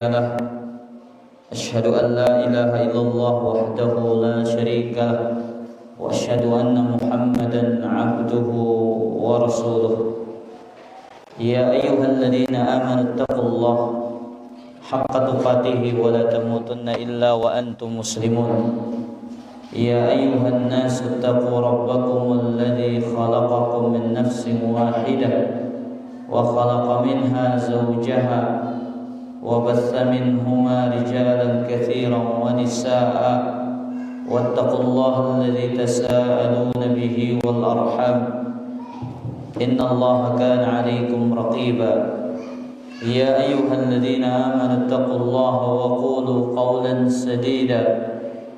له أشهد أن لا إله إلا الله وحده لا شريك له وأشهد أن محمدا عبده ورسوله يا أيها الذين آمنوا اتقوا الله حق تقاته ولا تموتن إلا وأنتم مسلمون يا أيها الناس اتقوا ربكم الذي خلقكم من نفس واحدة وخلق منها زوجها وبث منهما رجالا كثيرا ونساء واتقوا الله الذي تساءلون به والأرحام إن الله كان عليكم رقيبا يا أيها الذين آمنوا اتقوا الله وقولوا قولا سديدا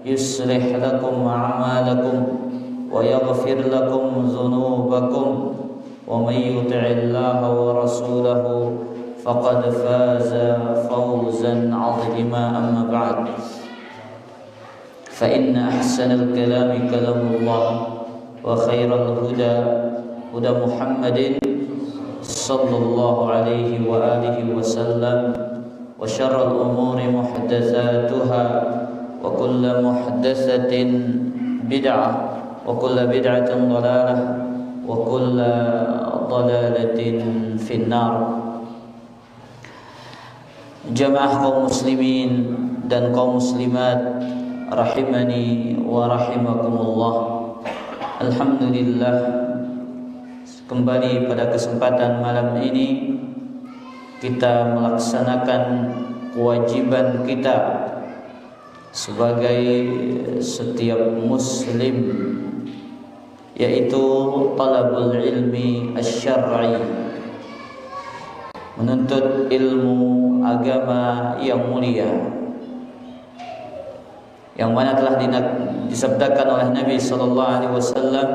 يصلح لكم أعمالكم ويغفر لكم ذنوبكم ومن يطع الله ورسوله فقد فاز فوزا عظيما أما بعد فإن أحسن الكلام كلام الله وخير الهدى هدى محمد صلى الله عليه وآله وسلم وشر الأمور محدثاتها وكل محدثة بدعة وكل بدعة ضلالة وكل ضلالة في النار. Jamaah kaum muslimin dan kaum muslimat rahimani wa rahimakumullah. Alhamdulillah, kembali pada kesempatan malam ini kita melaksanakan kewajiban kita sebagai setiap muslim, yaitu talabul ilmi asy-syar'i, menuntut ilmu agama yang mulia, yang mana telah disabdakan oleh Nabi sallallahu alaihi wasallam,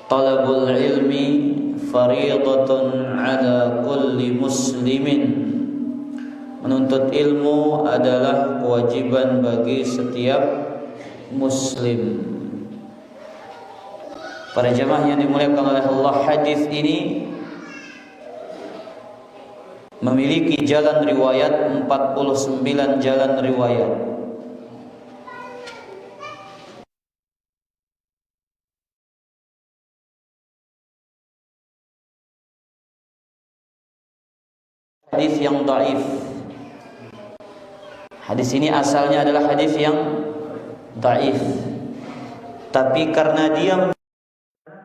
talabul ilmi fariidatun ala kulli muslimin. Menuntut ilmu adalah kewajiban bagi setiap muslim. Para jamaah yang dimuliakan oleh Allah, hadis ini memiliki jalan riwayat, 49 jalan riwayat. Hadis yang dhaif. Hadis ini asalnya adalah hadis yang dhaif, tapi karena dia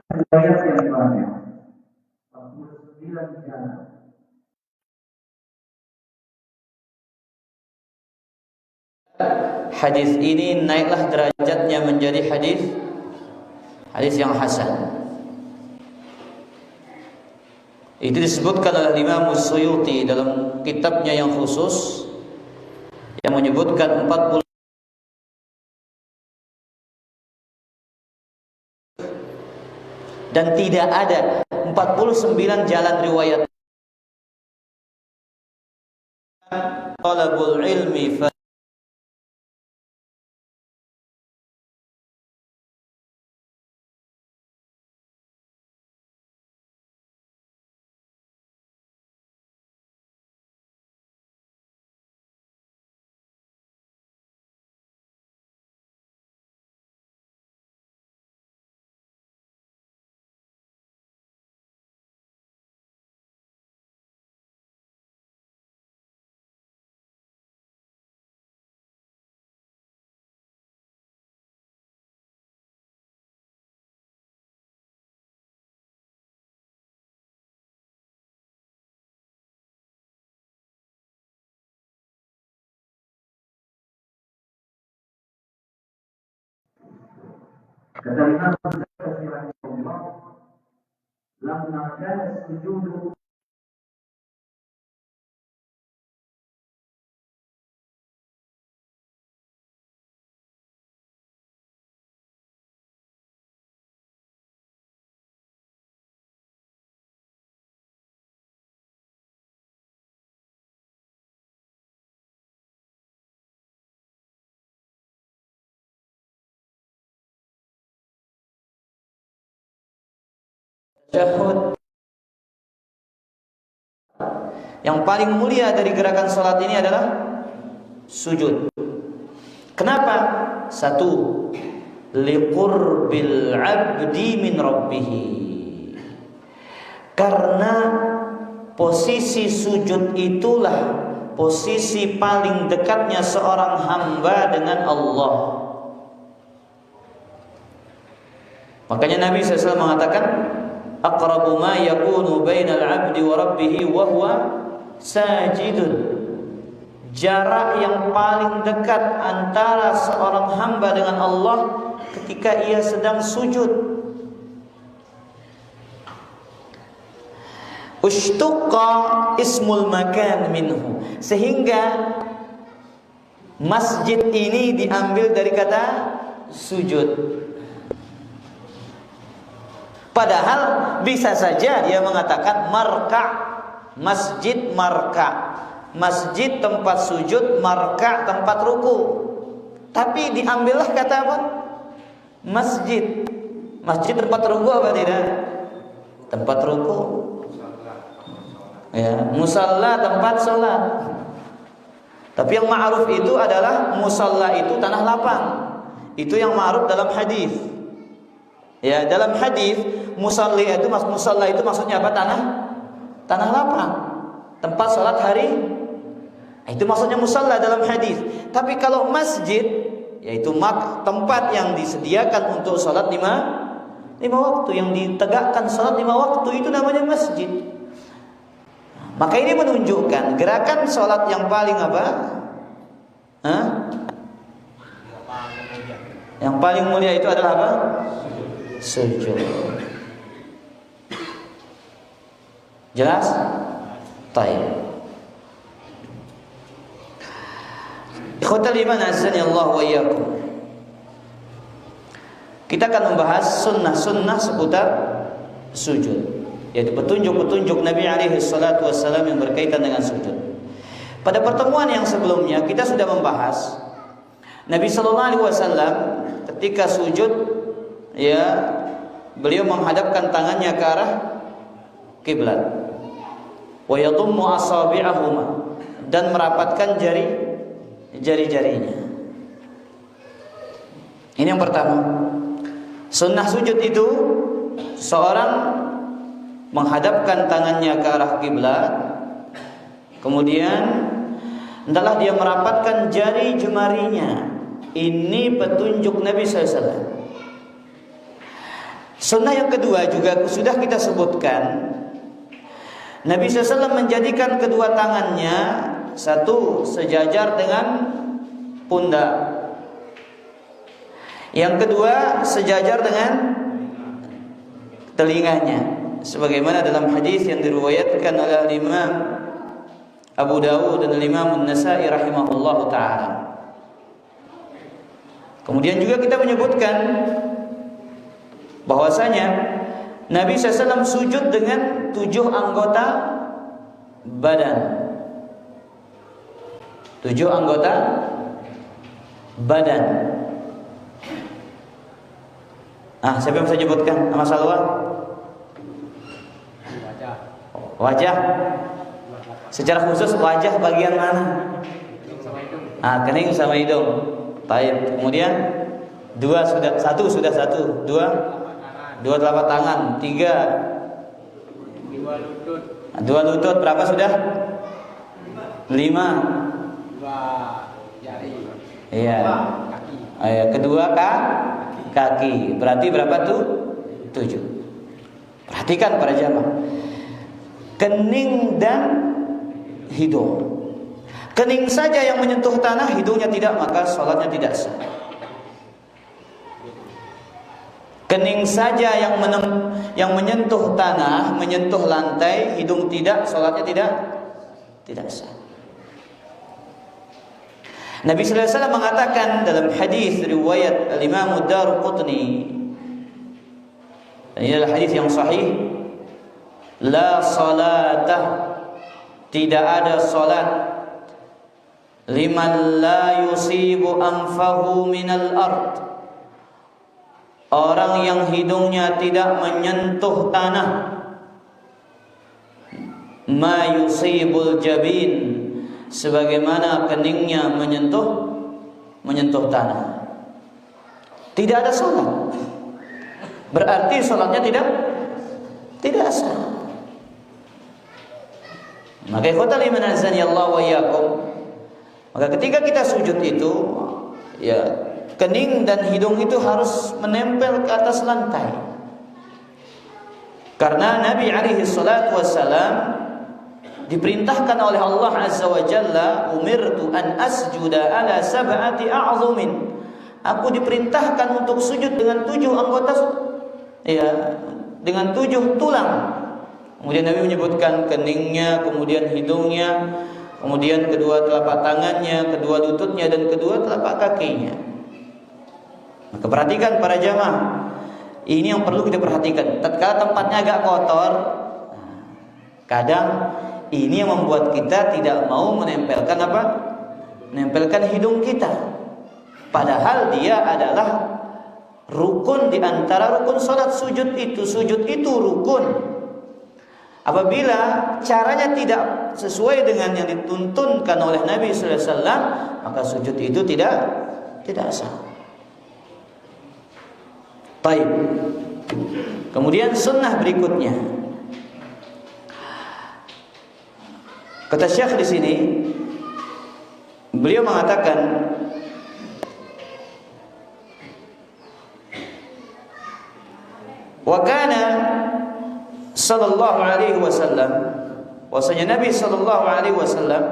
riwayat yang banyak, 49 jalan, hadis ini naiklah derajatnya menjadi hadis yang hasan. Itu disebutkan oleh Imam Suyuti dalam kitabnya yang khusus yang menyebutkan 40 dan tidak ada 49 jalan riwayat. Talabul ilmi kata Imam Suyuti rahimahullah, lamma kana sujudu tasyahud Yang paling mulia dari gerakan salat ini adalah sujud. Kenapa? Satu, liqurbil 'abdi min rabbih. Karena posisi sujud itulah posisi paling dekatnya seorang hamba dengan Allah. Makanya Nabi SAW mengatakan, aqrabu ma yakunu bainal 'abdi wa rabbih wa huwa sajidun. Jarak yang paling dekat antara seorang hamba dengan Allah ketika ia sedang sujud. Ushtuqa ismul makan minhu, sehingga masjid ini diambil dari kata sujud. Padahal bisa saja dia mengatakan marka, masjid marka, masjid tempat sujud, marka tempat ruku. Tapi diambillah kata apa? Masjid. Masjid tempat ruku apa tidak? Tempat ruku. Ya, musalla tempat sholat. Tapi yang ma'ruf itu adalah musalla itu tanah lapang. Itu yang ma'ruf dalam hadis. Ya, dalam hadis musalla itu maksudnya apa? Tanah lapang. Tempat sholat hari. Itu maksudnya musalla dalam hadis. Tapi kalau masjid, yaitu tempat yang disediakan untuk sholat lima waktu, yang ditegakkan sholat 5 waktu, itu namanya masjid. Maka ini menunjukkan gerakan sholat yang paling apa? Yang paling mulia itu adalah apa? Sujud. Jelas? Taib. Ikhwatal iman azani Allah wa iyyakum. Kita akan membahas sunnah-sunnah seputar sujud, yaitu petunjuk-petunjuk Nabi alaihi salatu wassalam yang berkaitan dengan sujud. Pada pertemuan yang sebelumnya kita sudah membahas Nabi sallallahu alaihi wasallam ketika sujud, ya, beliau menghadapkan tangannya ke arah kiblat. Wa yadummu asabi'ahuma, dan merapatkan jari-jarinya. Ini yang pertama. Sunnah sujud itu seorang menghadapkan tangannya ke arah kiblat, kemudian hendaklah dia merapatkan jari jemarinya. Ini petunjuk Nabi SAW. Sunnah yang kedua juga sudah kita sebutkan. Nabi SAW menjadikan kedua tangannya satu sejajar dengan pundak, yang kedua sejajar dengan telinganya, sebagaimana dalam hadis yang diriwayatkan oleh Imam Abu Dawud dan Imam An-Nasa'i rahimahullahu taala. Kemudian juga kita menyebutkan bahwasanya Nabi SAW sujud dengan 7 anggota badan. 7 anggota badan. Siapa yang bisa menyebutkan? Mas Alwan? Wajah. Secara khusus wajah bagian mana? Kening sama hidung. Baik. Kemudian 1 sudah 1, 2 telapak tangan, 3 2 lutut, berapa sudah? 5 2 jari. Iya. Kedua kaki. Berarti berapa tuh? 7. Perhatikan para jamaah. Kening dan hidung. Kening saja yang menyentuh tanah, hidungnya tidak, maka sholatnya tidak sah. Kening saja yang menyentuh tanah, menyentuh lantai, hidung tidak, sholatnya tidak sah. Nabi sallallahu alaihi wasallam mengatakan dalam hadis riwayat Al-Imam Ad-Darqutni, dan ini adalah hadis yang sahih, la salatah, tidak ada salat, liman la yusibu anfahu minal ard, orang yang hidungnya tidak menyentuh tanah, ma yusibul jabin, sebagaimana keningnya menyentuh tanah. Tidak ada salat, berarti salatnya tidak sah. Maka ikhwatal iman azani Allah wa iyyakum, maka ketika kita sujud itu, ya, kening dan hidung itu harus menempel ke atas lantai. Karena Nabi alaihi salatu wassalam diperintahkan oleh Allah azza wa jalla, umirtu an asjuda ala sab'ati a'zumin. Aku diperintahkan untuk sujud dengan 7 anggota, ya, dengan 7 tulang. Kemudian Nabi menyebutkan keningnya, kemudian hidungnya, kemudian kedua telapak tangannya, kedua lututnya, dan kedua telapak kakinya. Maka perhatikan para jamaah, ini yang perlu kita perhatikan. Tatkala tempatnya agak kotor, kadang ini yang membuat kita tidak mau menempelkan apa? Menempelkan hidung kita. Padahal dia adalah rukun di antara rukun salat. Sujud itu rukun. Apabila caranya tidak sesuai dengan yang dituntunkan oleh Nabi sallallahu alaihi wasallam, maka sujud itu tidak sah. Baik. Kemudian sunnah berikutnya. Kata Syekh di sini, beliau mengatakan, wa kana sallallahu alaihi wasallam, bahwasanya Nabi sallallahu alaihi wasallam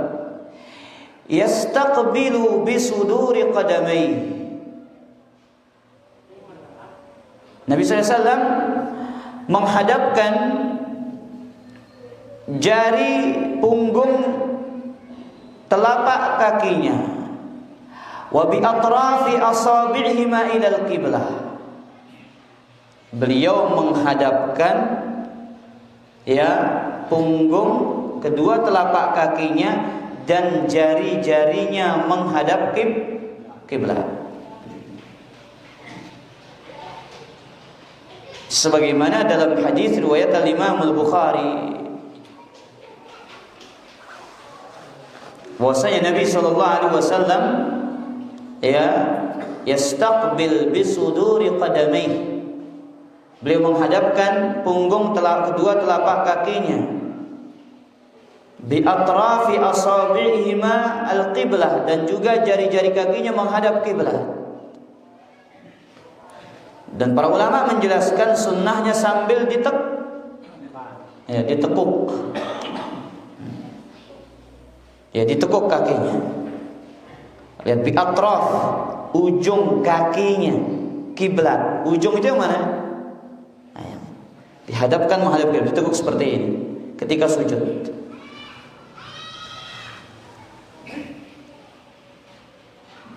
yastaqbilu bisuduri qadamaihi. Nabi SAW menghadapkan jari punggung telapak kakinya, wa bi atrafi asabi'ihima ila al-qiblah. Beliau menghadapkan, ya, punggung kedua telapak kakinya dan jari-jarinya menghadap kiblat. Sebagaimana dalam hadis riwayat Al-Imam Al-Bukhari, bahwasanya Nabi sallallahu alaihi wasallam, ya, yastaqbil bisuduri qadamaihi. Beliau menghadapkan punggung kedua telapak kakinya, bi atrafi asabi'ihima al-qiblah, dan juga jari-jari kakinya menghadap kiblat. Dan para ulama menjelaskan sunnahnya sambil ditekuk. Ya, ditekuk kakinya. Lihat, bi atraf, ujung kakinya kiblat. Ujung itu yang mana? Dihadapkan menghadap kiblat, ditekuk seperti ini ketika sujud.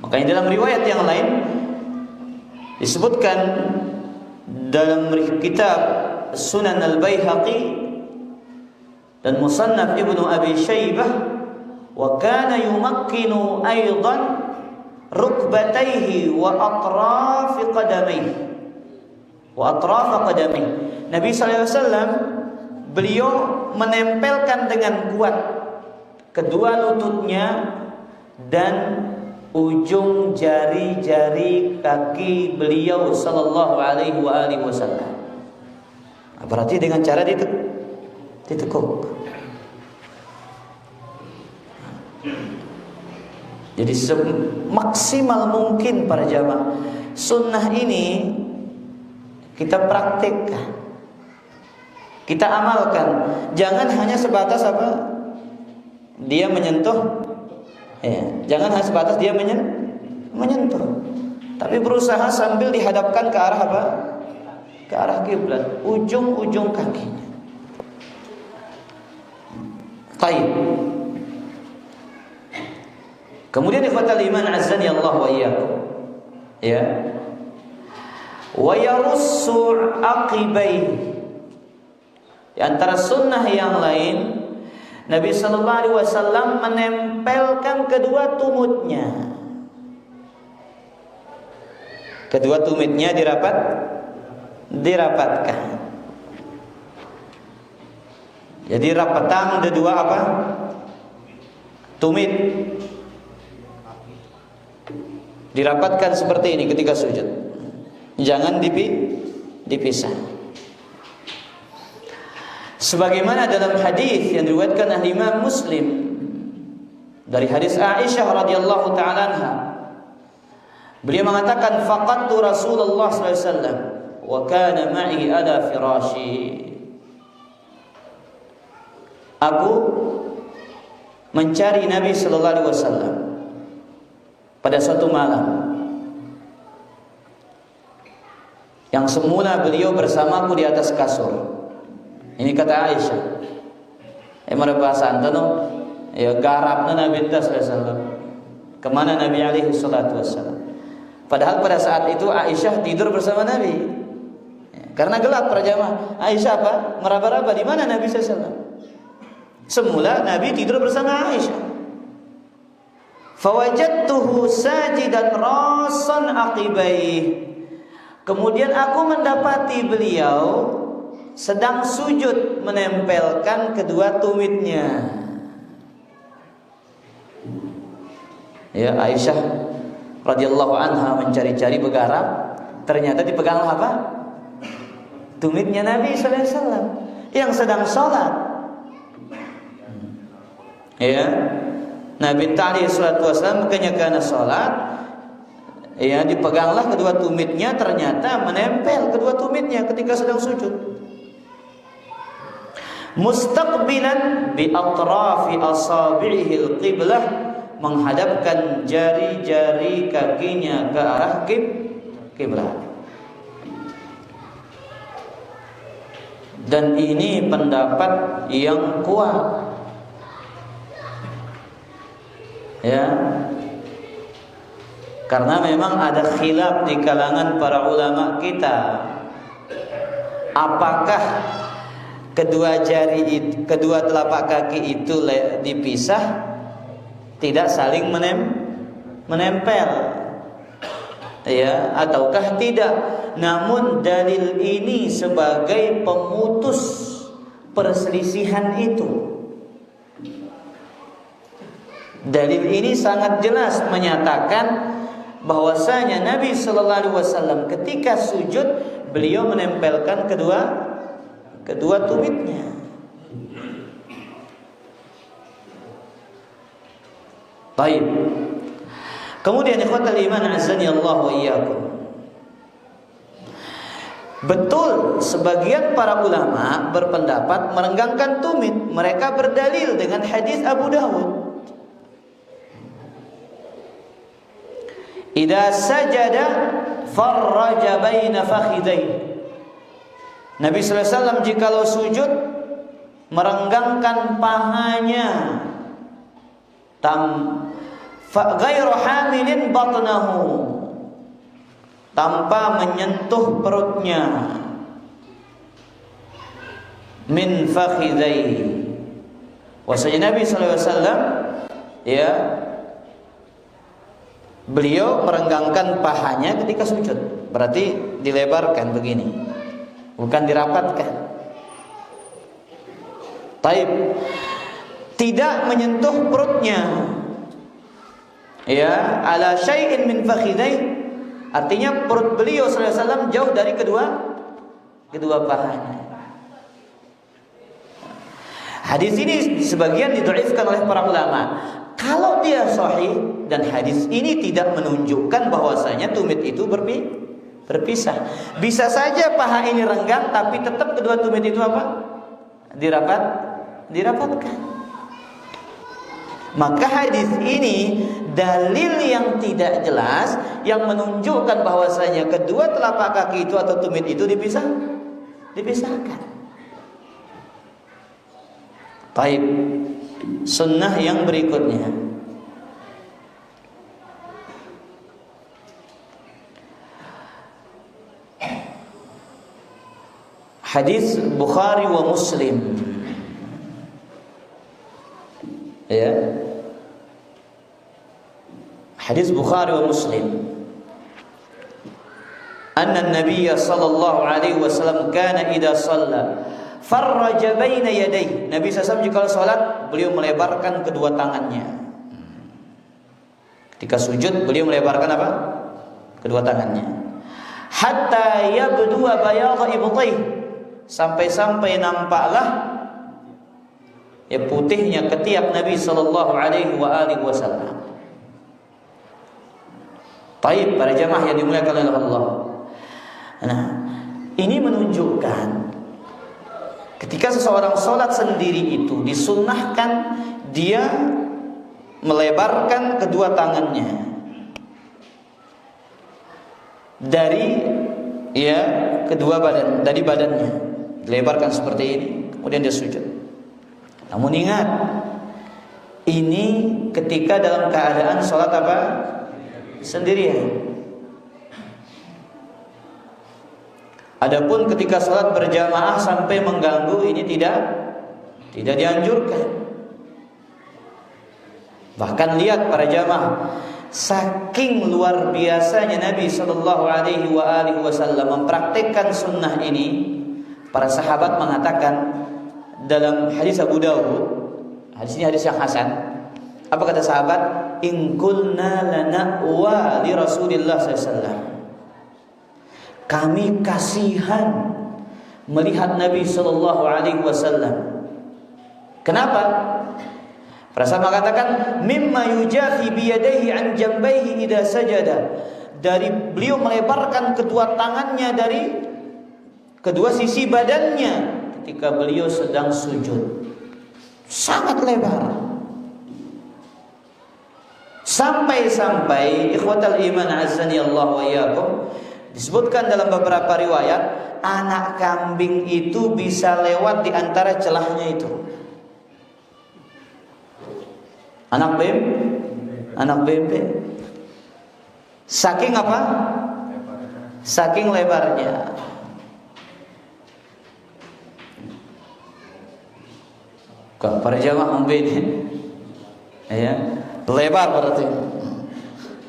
Makanya dalam riwayat yang lain disebutkan dalam kitab Sunan Al-Baihaqi dan Musannaf Ibnu Abi Syaibah, wa kana yumakkinu aidan rukbatayhi wa atraf qadamaihi wa atraf qadamaihi. Nabi sallallahu alaihi wasallam beliau menempelkan dengan kuat kedua lututnya dan ujung jari-jari kaki beliau sallallahu alaihi wasallam. Berarti dengan cara ditekuk. Jadi semaksimal mungkin para jamaah, sunnah ini kita praktekkan, kita amalkan. Jangan hanya sebatas apa? Dia menyentuh. Ya, jangan hanya sebatas dia menyentuh, tapi berusaha sambil dihadapkan ke arah apa? Ke arah kiblat, ujung-ujung kakinya. Baik. Kemudian ikhwatal iman azani Allah wa iyyakum, ya, wa yarussu aqibai. Di antara sunnah yang lain, Nabi sallallahu alaihi wasallam menempelkan kedua tumutnya. Kedua tumitnya dirapatkan. Jadi rapetang ada dua apa? Tumit. Dirapatkan seperti ini ketika sujud. Jangan dipisah. Sebagaimana dalam hadis yang diriwayatkan oleh Imam Muslim dari hadis Aisyah radhiyallahu taala anha, beliau mengatakan faqadtu Rasulullah sallallahu alaihi wasallam wa kana ma'i ala firashi. Aku mencari Nabi sallallahu alaihi wasallam pada suatu malam yang semula beliau bersamaku di atas kasur. Ini kata Aisyah. Emang bahasa antano ya garapna Nabi sallallahu alaihi wasallam. Kemana Nabi alaihi salatu wasallam? Padahal pada saat itu Aisyah tidur bersama Nabi. Karena gelap para jamaah. Aisyah apa? Meraba-raba di mana Nabi sallallahu alaihi wasallam. Semula Nabi tidur bersama Aisyah. Fawajadtuhu sajidan rasan aqibaih. Kemudian aku mendapati beliau sedang sujud menempelkan kedua tumitnya. Ya, Aisyah radhiyallahu anha mencari-cari bergarap, ternyata dipegang apa? Tumitnya Nabi sallallahu alaihi wasallam yang sedang sholat. Ya, Nabi alaihi salatu wasallam kenyakana sholat. Ya, dipeganglah kedua tumitnya, ternyata menempel kedua tumitnya ketika sedang sujud. Mustaqbilan bi atrafi asabi'ihil qiblah, menghadapkan jari-jari kakinya ke arah kiblat. Dan ini pendapat yang kuat. Ya. Karena memang ada khilaf di kalangan para ulama kita. Apakah kedua telapak kaki itu dipisah, tidak saling menempel, ya, ataukah tidak? Namun dalil ini sebagai pemutus perselisihan itu. Dalil ini sangat jelas menyatakan bahwasanya Nabi sallallahu alaihi wasallam ketika sujud beliau menempelkan kedua tumitnya. Baik. Kemudian ikhwatal iman azani Allah wa iyyakum. Betul sebagian para ulama berpendapat merenggangkan tumit. Mereka berdalil dengan hadis Abu Dawud. Idza sajada farraja baina fakhidai. Nabi sallallahu alaihi wasallam jikalau sujud merenggangkan pahanya ghairu hamilin batnahu, tanpa menyentuh perutnya, min fakhidai. Wasanya Nabi sallallahu alaihi wasallam, ya, beliau merenggangkan pahanya ketika sujud. Berarti dilebarkan begini, bukan dirapatkan. Taib, tidak menyentuh perutnya. Ya, ala syai'in min fakhidai, artinya perut beliau sallallahu alaihi wasallam jauh dari kedua pahanya. Hadis ini sebagian didhaifkan oleh para ulama. Kalau dia sahih dan hadis ini tidak menunjukkan bahwasanya tumit itu berpisah. Bisa saja paha ini renggang tapi tetap kedua tumit itu apa? Dirapatkan. Maka hadis ini dalil yang tidak jelas yang menunjukkan bahwasanya kedua telapak kaki itu atau tumit itu dipisahkan. Baik. Sunnah yang berikutnya, hadis Bukhari wa Muslim. Ya, hadis Bukhari wa Muslim. Anna Nabiy sallallahu alaihi wasallam kana idza shalla farraja baina yadayhi. Nabi SAW jika salat beliau melebarkan kedua tangannya. Ketika sujud beliau melebarkan apa? Kedua tangannya. Hatta yabdu bayadha ibtayh, sampai-sampai nampaklah ya putihnya ketiak Nabi sallallahu alaihi wasallam. Baik, para jamaah yang dimuliakan oleh Allah. Nah, ini menunjukkan ketika seseorang sholat sendiri itu disunnahkan dia melebarkan kedua tangannya dari kedua badan, dari badannya dilebarkan seperti ini, kemudian dia sujud. Namun ingat, ini ketika dalam keadaan sholat apa? Sendirian. Adapun ketika sholat berjamaah sampai mengganggu, ini tidak dianjurkan. Bahkan lihat para jamaah, saking luar biasanya Nabi Shallallahu Alaihi Wasallam mempraktikkan sunnah ini, para sahabat mengatakan dalam hadis Abu Dawud, hadis ini hadis yang hasan. Apa kata sahabat? In kulna lana wa li Rasulillah SAW. Kami kasihan melihat Nabi Shallallahu Alaihi Wasallam. Kenapa? Para sahabat mengatakan mimma yujafi biyadaihi an jambaihi idza sajada. Dari beliau melebarkan kedua tangannya dari kedua sisi badannya ketika beliau sedang sujud. Sangat lebar. Sampai-sampai ikhwatal iman azani Allah wa iyyakum, disebutkan dalam beberapa riwayat anak kambing itu bisa lewat di antara celahnya itu. Anak bebek. Saking apa? Saking lebarnya. Kok para jamaah membeda? Ya, lebar berarti.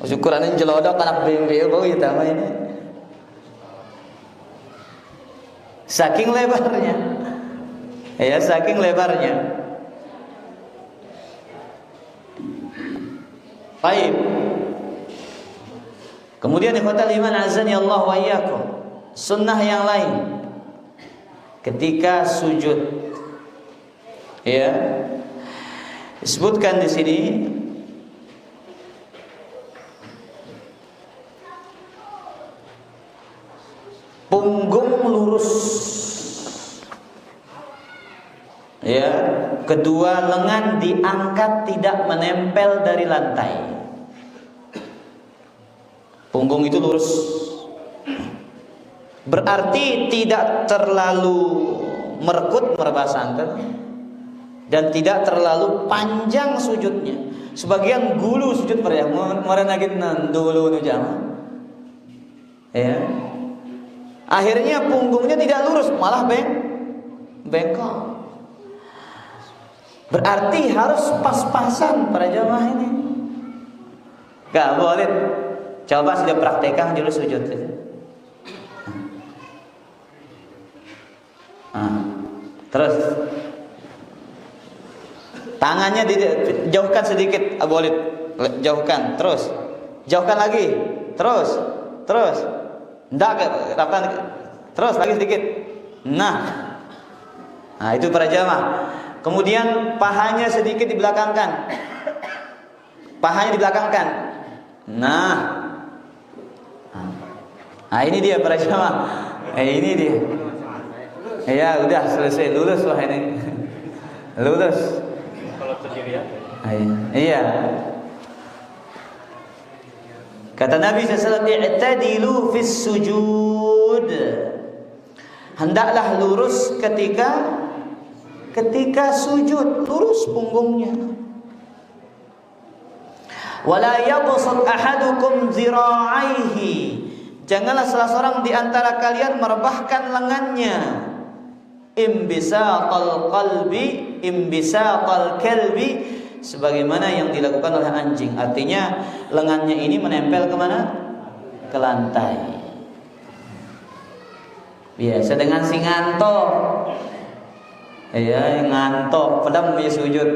Ukurannya jelodok anak bebek bau itu apa ini? Saking lebarnya. Ya, saking lebarnya. Baik. Kemudian ikhwatal iman azani Allah wa iyyakum, sunnah yang lain ketika sujud, ya, disebutkan di sini punggung lurus, ya, kedua lengan diangkat tidak menempel dari lantai. Punggung itu lurus, berarti tidak terlalu merkut merbasangkan dan tidak terlalu panjang sujudnya. Sebagian gulu sujud pada merenagin dulu jamaah. Ya. Akhirnya punggungnya tidak lurus, malah bengkok. Berarti harus pas-pasan para jamaah ini. Gak boleh. Coba sudah praktekkan dulu sujud. Terus tangannya dijauhkan sedikit, boleh jauhkan, terus jauhkan lagi, terus enggak, terus lagi sedikit. Nah itu para jamaah. Kemudian pahanya sedikit dibelakangkan, Nah ini dia para jamaah. Ini dia. Ya udah selesai, lulus wah ini. Lulus. Kalau terdiri ya? Iya. Kata Nabi SAW, i'tadilu fis sujud. Hendaklah lurus ketika sujud, lurus punggungnya. Wala yabsut ahadukum zira'aihi. Janganlah salah seorang di antara kalian merebahkan lengannya. Imbisaqal kalbi, sebagaimana yang dilakukan oleh anjing. Artinya lengannya ini menempel kemana? Ke lantai. Biasa dengan singanto. Ya, ngantuk, padahal dia sujud.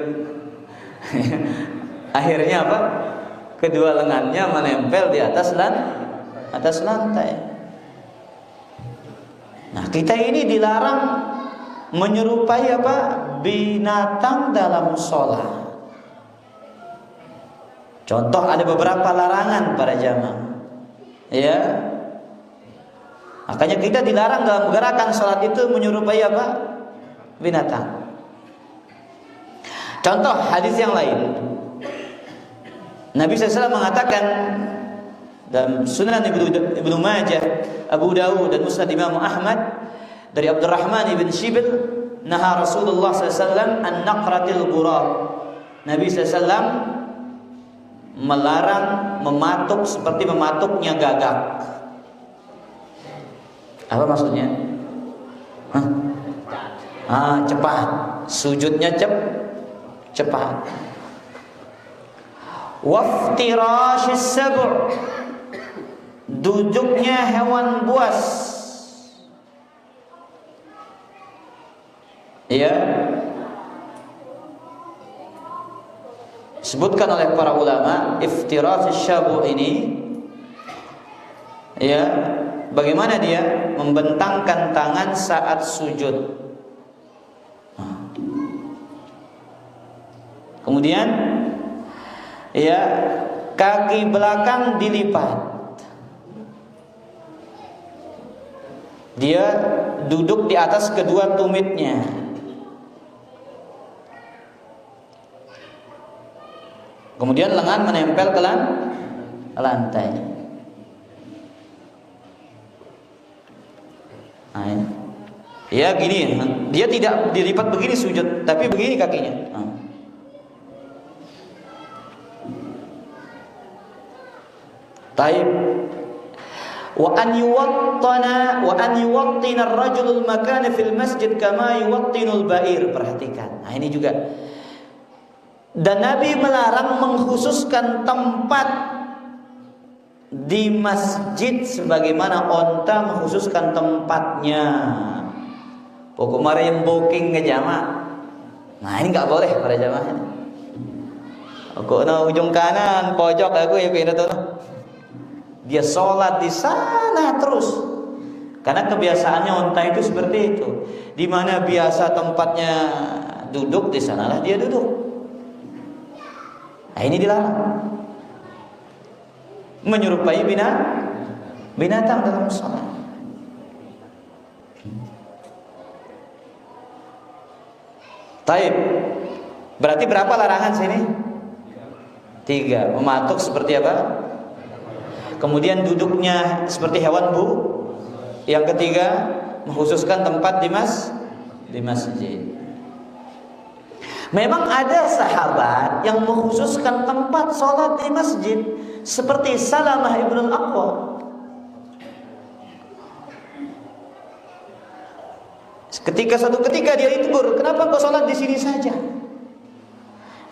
Akhirnya apa? Kedua lengannya menempel di atas lantai. Nah, kita ini dilarang menyerupai apa? Binatang dalam sholat. Contoh, ada beberapa larangan para jamaah. Ya. Makanya kita dilarang dalam gerakan sholat itu menyerupai apa? Binatang. Contoh hadis yang lain, Nabi SAW mengatakan dalam Sunan Ibnu Majah, Abu Dawud dan Musnad Imam Ahmad dari Abdurrahman ibn Shibil, naha Rasulullah SAW an naqratil ghurab. Nabi SAW melarang mematuk seperti mematuknya gagak. Apa maksudnya? Cepat, sujudnya cepat. Waftirashis sab', duduknya hewan buas. Ya, disebutkan oleh para ulama, iftirash syabu ini, ya, bagaimana dia membentangkan tangan saat sujud. Kemudian, ya, kaki belakang dilipat. Dia duduk di atas kedua tumitnya. Kemudian lengan menempel ke lantai. Ya gini, dia tidak dilipat begini sujud, tapi begini kakinya. Taib. Wa an yuwattina ar-rajulul makana fil masjid kama yuwattinul ba'ir. Perhatikan. Nah, ini juga. Dan Nabi melarang mengkhususkan tempat di masjid sebagaimana onta mengkhususkan tempatnya. Pokoknya yang booking ke jamaah. Nah, ini enggak boleh para jamaah. Aku na ujung kanan pojok aku ya pindah tuh. Dia sholat di sana terus, karena kebiasaannya onta itu seperti itu. Di mana biasa tempatnya duduk, di sanalah dia duduk. Nah, ini dilarang. Menyerupai binatang dalam sholat. Taib. Berarti berapa larangan sini? 3. Mematuk seperti apa? Kemudian duduknya seperti hewan Yang ketiga, mengkhususkan tempat di masjid. Memang ada sahabat yang mengkhususkan tempat sholat di masjid, seperti Salamah ibn al-Aqwa. Suatu ketika dia ditegur, kenapa kau sholat di sini saja?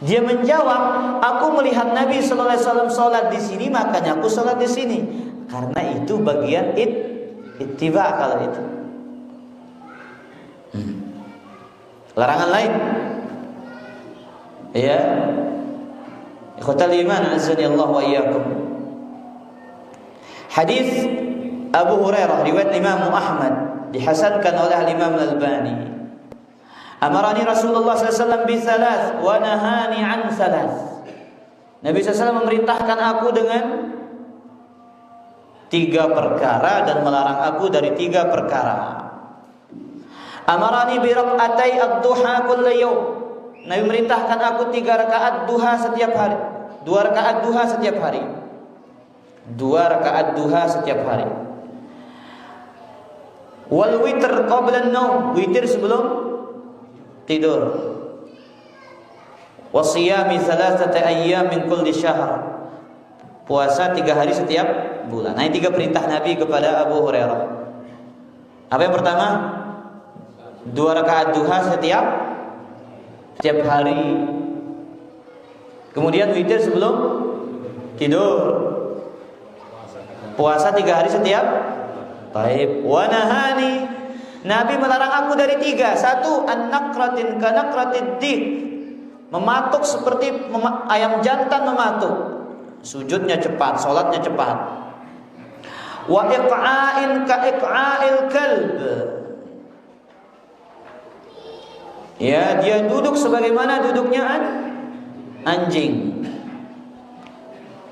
Dia menjawab, aku melihat Nabi sallallahu alaihi wasallam salat di sini, makanya aku salat di sini. Karena itu bagian ittiba kalau itu. Larangan lain. Ya. Ikhwatal iman, azani Allah wa iyyakum. Hadis Abu Hurairah riwayat Imam Ahmad, dihasankan oleh Imam Al-Albani. Amarani Rasulullah SAW bi thalath wa nahani an thalath. Nabi SAW memerintahkan aku dengan 3 perkara dan melarang aku dari 3 perkara. Amarani bi rak'atai ad-duha kulla yawm. Nabi memerintahkan aku 3 rakaat duha setiap hari. 2 rakaat duha setiap hari. 2 rakaat duha setiap hari. Wal witr qabla an-naum. Witir sebelum tidur. Wasiyami 3 ayyam min kulli syahr. Puasa 3 hari setiap bulan. Nah, ini 3 perintah Nabi kepada Abu Hurairah. Apa yang pertama? 2 rakaat duha setiap hari. Kemudian witir sebelum tidur. Puasa 3 hari setiap. Baik. Wa nahani Nabi melarang aku dari 3. 1, an-naqratin kanaqratid dik. Mematuk seperti ayam jantan mematuk. Sujudnya cepat, salatnya cepat. Wa iq'ain ka iq'ail kalb. Ya, dia duduk sebagaimana duduknya anjing.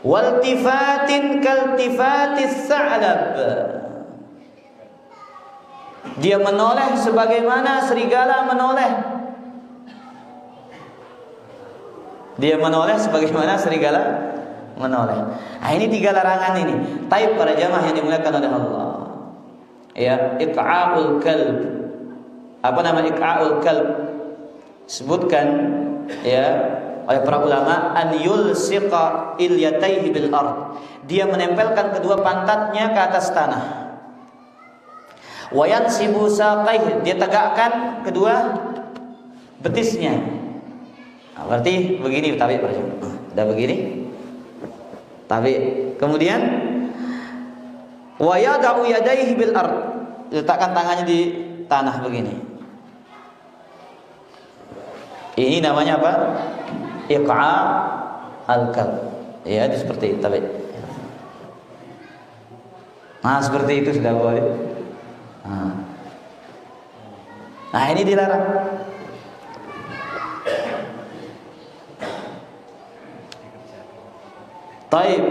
Waltifatin kaltifatis sa'lab. Dia menoleh sebagaimana serigala menoleh. Dia menoleh sebagaimana serigala menoleh. Nah, ini 3 larangan ini. Taib para jamaah yang dimuliakan oleh Allah. Ya, iq'a'ul kalb. Apa nama iq'a'ul kalb? Sebutkan ya oleh para ulama, an yulsiqa ilyatayhi bil ard. Dia menempelkan kedua pantatnya ke atas tanah. Wa yansibu saqaihi, dia tegakkan kedua betisnya. Nah, berarti begini tabi para jamaah. Udah begini. Tabi. Kemudian wa yada'u yadayhi bil ard. Letakkan tangannya di tanah begini. Ini namanya apa? Iqa' al-kalb. Ya, seperti itu. Nah, seperti itu sudah boleh. Nah, ini dilarang. Taib.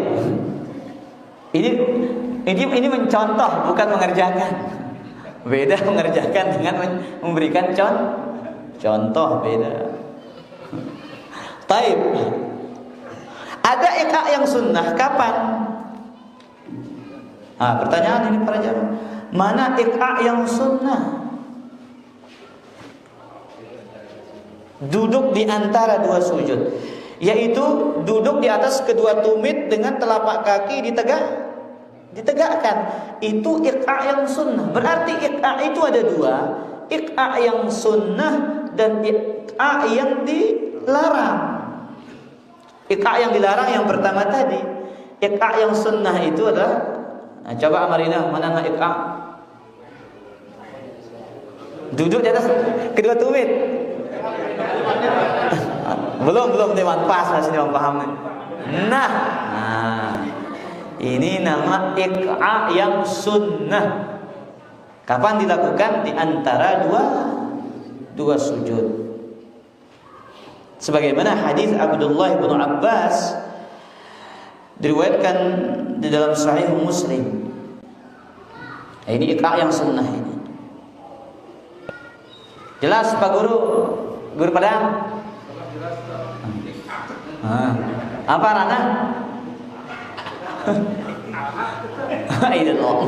Ini mencontoh, bukan mengerjakan. Beda mengerjakan dengan memberikan contoh, beda. Taib. Ada iqa' yang sunnah kapan? Nah, pertanyaan ini para jamaah. Mana iqa' yang sunnah? Duduk di antara 2 sujud, yaitu duduk di atas kedua tumit dengan telapak kaki ditegakkan. Itu iqa' yang sunnah. Berarti iqa' itu ada 2, iqa' yang sunnah dan iqa' yang dilarang. Iqa' yang dilarang yang pertama tadi. Iqa' yang sunnah itu adalah, nah, coba Amarina, mana iqa'? Duduk di atas kedua tumit. belum teman, pas masih teman paham. Nah, ini nama iqa' yang sunnah. Kapan dilakukan? Di antara dua sujud. Sebagaimana hadis Abdullah bin Abbas diriwayatkan di dalam Sahih Muslim. Ini iqa' yang sunnah ini. Jelas Pak Guru? Guru Padang? Apa Rana? Itu dong.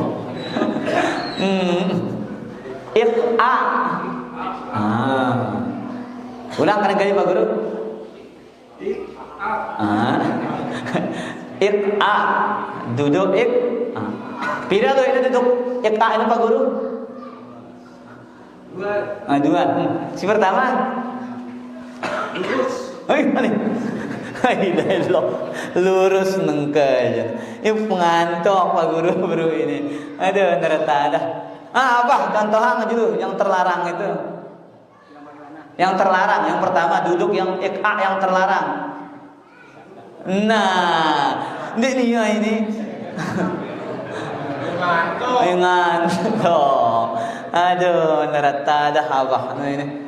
Iqa'. Ulang kali Pak Guru. Iqa'. Duduk iqa'. Pira tuh itu duduk iqa' itu Pak Guru? 2. Si pertama. Lurus nengkanya. Ini pengantok Pak Guru ini. Aduh, nerata. Apa? Contohnya dulu yang terlarang itu. Yang terlarang, yang pertama duduk yang iqa' yang terlarang. Nah, dia ini. Ngantuk. Aduh, nerata dah abah ini.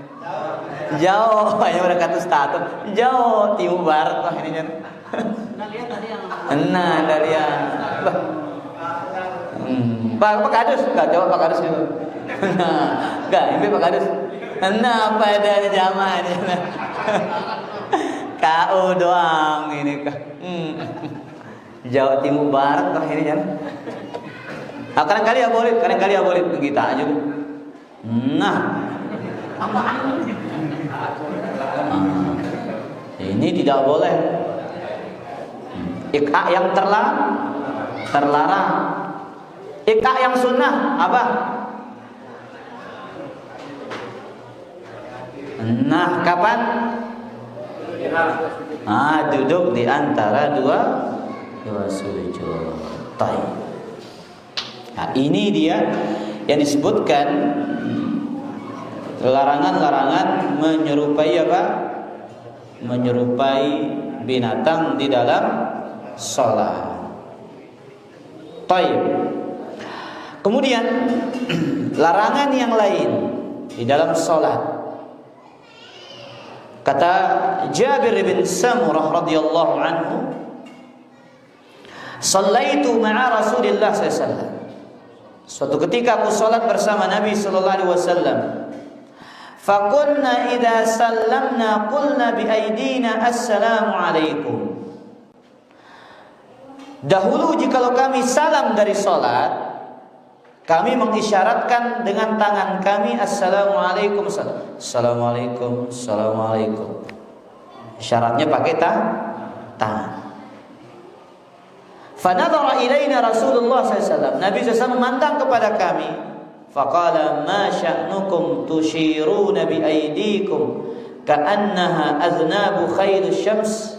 Jauh, hanya berkata status. Jauh, timur barat lah ini kan. Nah, dari yang Pak Kadus, enggak coba Pak Kadus dulu. Enggak, ini Pak Kadus. Nah, pada jamaah ini. Kau doang ini kah? Jawa Timur Barat kah ini kan? Kadang-kali ya boleh kita aja. Nah, ini tidak boleh. Iqa' yang terlarang. Iqa' yang sunnah apa? Nah, kapan? Duduk di antara dua sujud. Nah, ini dia yang disebutkan larangan-larangan menyerupai apa? Menyerupai binatang di dalam sholat. Taib. Kemudian larangan yang lain di dalam sholat. Kata Jabir bin Samurah radhiyallahu anhu, "Shallaitu ma'a Rasulillah sallallahu alaihi wasallam." Suatu ketika aku sholat bersama Nabi sallallahu alaihi wasallam. Faqulna idza sallamna qulna bi aidina assalamu alaikum. Dahulu jikalau kami salam dari sholat, kami mengisyaratkan dengan tangan kami assalamualaikum, assalamualaikum, assalamualaikum. Isyaratnya pakai tangan. Fanadhara ilaina Rasulullah SAW. Nabi SAW memandang kepada kami. Faqala ma sya'nukum tushiruna bi aydikum ka'annaha aznabu khayli syams.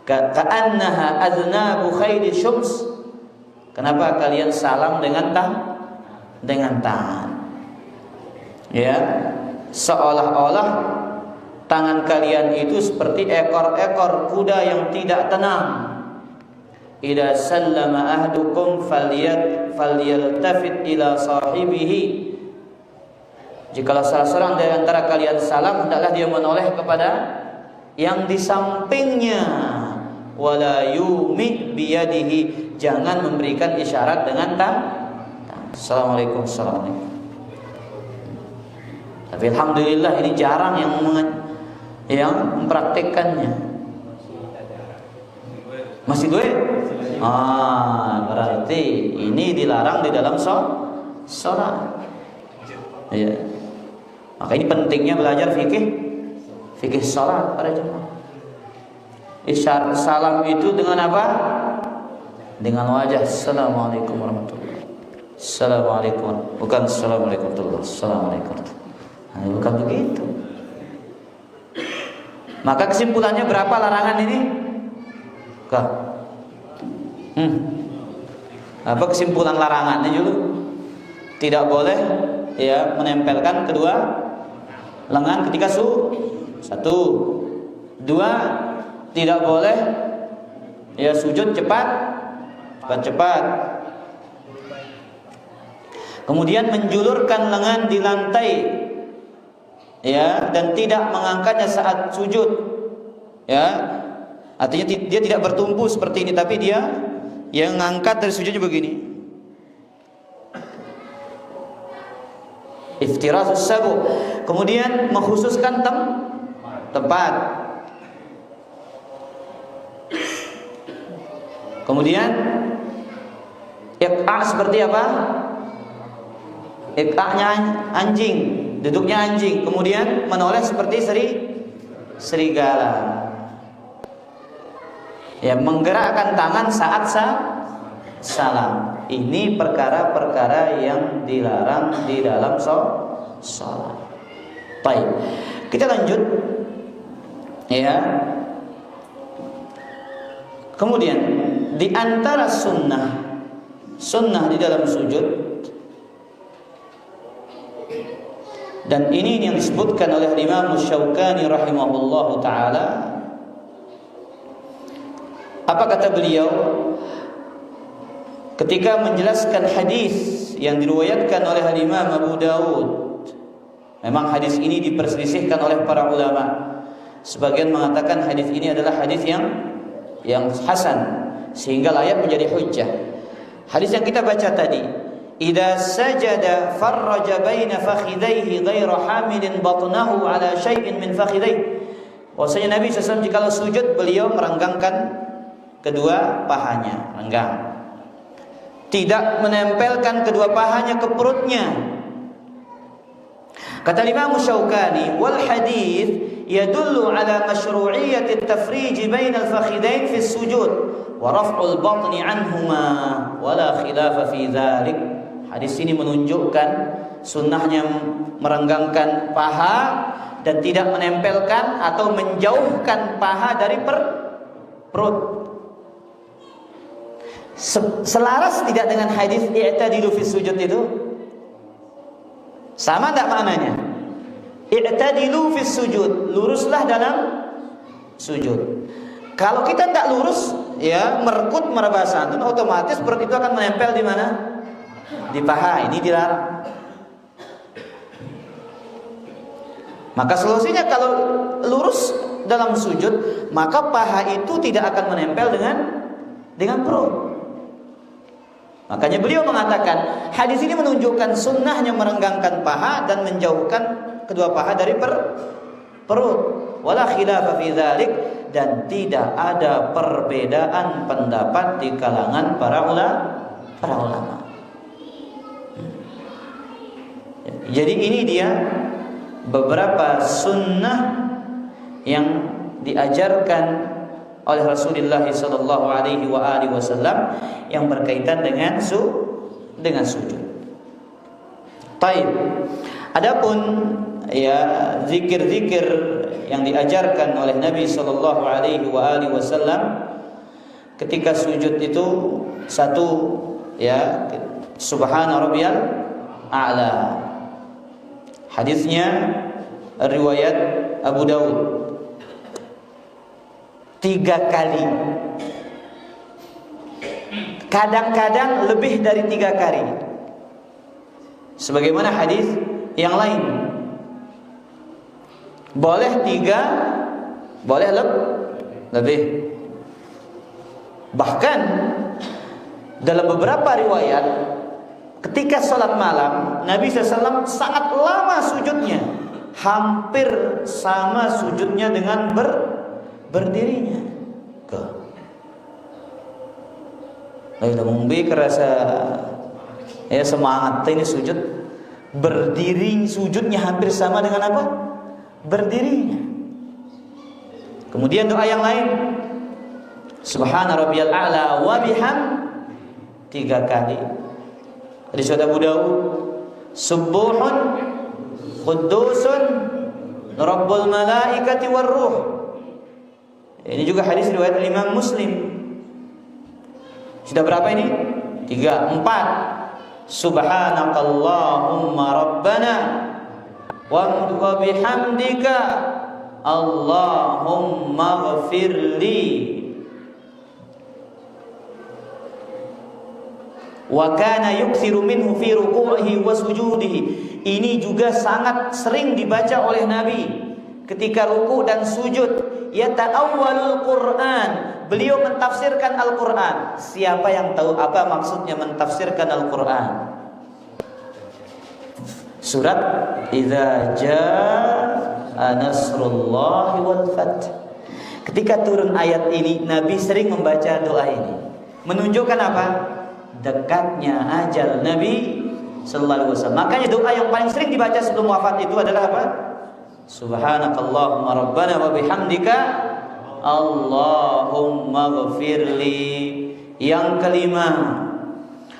Ka'annaha aznabu khayli syams. Kenapa kalian salam dengan tangan? Ya, seolah-olah tangan kalian itu seperti ekor-ekor kuda yang tidak tenang. Idza sallama ahdukum falyaltafit ila sahibihi. Jikalau salah seorang dari antara kalian salam, hendaklah dia menoleh kepada yang di sampingnya. Wala yumi biyadihi, jangan memberikan isyarat dengan tangan. Assalamualaikum, assalamualaikum. Tapi alhamdulillah ini jarang yang mempraktikkannya. Masih duit? Berarti ini dilarang di dalam sholat. Ya. Maka ini pentingnya belajar fikih sholat para jemaah. Isyarat salam itu dengan apa? Dengan wajah. Assalamualaikum warahmatullahi wabarakatuh. Assalamualaikum. Bukan assalamualaikum warahmatullahi wabarakatuh. Assalamualaikum. Bukan begitu. Maka kesimpulannya berapa larangan ini? Apa kesimpulan larangannya dulu? Tidak boleh ya menempelkan kedua lengan ketika satu. Dua, tidak boleh ya sujud cepat. Kemudian menjulurkan lengan di lantai ya, dan tidak mengangkatnya saat sujud. Ya. Artinya dia tidak bertumpu seperti ini, tapi dia yang ngangkat dari sujudnya begini. Iftirasus sabu. Kemudian mengkhususkan tempat. Kemudian iq'a seperti apa? Iq'anya anjing, duduknya anjing. Kemudian menoleh seperti serigala. Ya, menggerakkan tangan saat salam. Ini perkara-perkara yang dilarang di dalam sholat. Baik, kita lanjut. Ya. Kemudian di antara sunnah di dalam sujud, dan ini yang disebutkan oleh Imam Syaukani rahimahullahu taala. Apa kata beliau ketika menjelaskan hadis yang diriwayatkan oleh Imam Abu Dawud? Memang hadis ini diperselisihkan oleh para ulama. Sebagian mengatakan hadis ini adalah hadis yang hasan sehingga layak menjadi hujjah. Hadis yang kita baca tadi, idza sajada farraja baina fakhidaihi ghairu hamilin batnahu ala syai'in min fakhidaihi. Bahwasanya Nabi SAW jika sujud beliau merenggangkan kedua pahanya, renggang. Tidak menempelkan kedua pahanya ke perutnya. Kata Imam Syaukani, wal hadits yadullu ala masyru'iyyati at-tafrij bain al-fakhidain fi as-sujud wa raf'ul batni anhuma wa la khilafa fi dzalik. Hadis ini menunjukkan sunnahnya merenggangkan paha dan tidak menempelkan atau menjauhkan paha dari perut. Selaras tidak dengan hadis i'tadilu fi sujud itu? Sama enggak maknanya? I'tadilu fis sujud, luruslah dalam sujud. Kalau kita tidak lurus, ya merekut meraba santun, otomatis perut itu akan menempel di mana? Di paha. Ini dilarang. Maka solusinya kalau lurus dalam sujud, maka paha itu tidak akan menempel dengan perut. Makanya beliau mengatakan, hadis ini menunjukkan sunnahnya merenggangkan paha dan menjauhkan kedua paha dari perut. Wala khilafa fi dzalik, dan tidak ada perbedaan pendapat di kalangan para ulama. Jadi ini dia beberapa sunnah yang diajarkan oleh Rasulullah sallallahu alaihi wasallam yang berkaitan dengan sujud. Taib. Adapun ya zikir-zikir yang diajarkan oleh Nabi sallallahu alaihi wasallam ketika sujud itu satu, ya, subhana rabbiyal a'la. Hadisnya riwayat Abu Daud 3 kali. Kadang-kadang lebih dari 3 kali. Sebagaimana hadis yang lain. Boleh 3, boleh lebih. Bahkan dalam beberapa riwayat ketika sholat malam Nabi SAW sangat lama sujudnya, hampir sama sujudnya dengan berdirinya. Lalu mungkin kerasa ya semangat ini sujud, berdiri sujudnya hampir sama dengan apa? Berdirinya. Kemudian doa yang lain, subhana rabbiyal a'la wa biham 3 kali. Hadis Abu Daud, subuhun qudusun rabbul malaikati war ruh. Ini juga hadis riwayat Imam Muslim. Sudah berapa ini? 3, 4. Subhanakallahumma rabbana wa bihamdika Allahumma ghafirli wa kana yukthiru minhu fi ruku'ihi wa sujudihi. Ini juga sangat sering dibaca oleh Nabi ketika ruku dan sujud. Yata'awwalul Quran, beliau mentafsirkan Al-Quran. Siapa yang tahu apa maksudnya mentafsirkan Al-Quran? Surat Idza Jaa Nasrullahi wal Fath. Ketika turun ayat ini, Nabi sering membaca doa ini. Menunjukkan apa? Dekatnya ajal Nabi sallallahu alaihi wasallam. Makanya doa yang paling sering dibaca sebelum wafat itu adalah apa? Subhanakallahumma rabbana wa bihamdika Allahumma ghafirli. Yang kelima,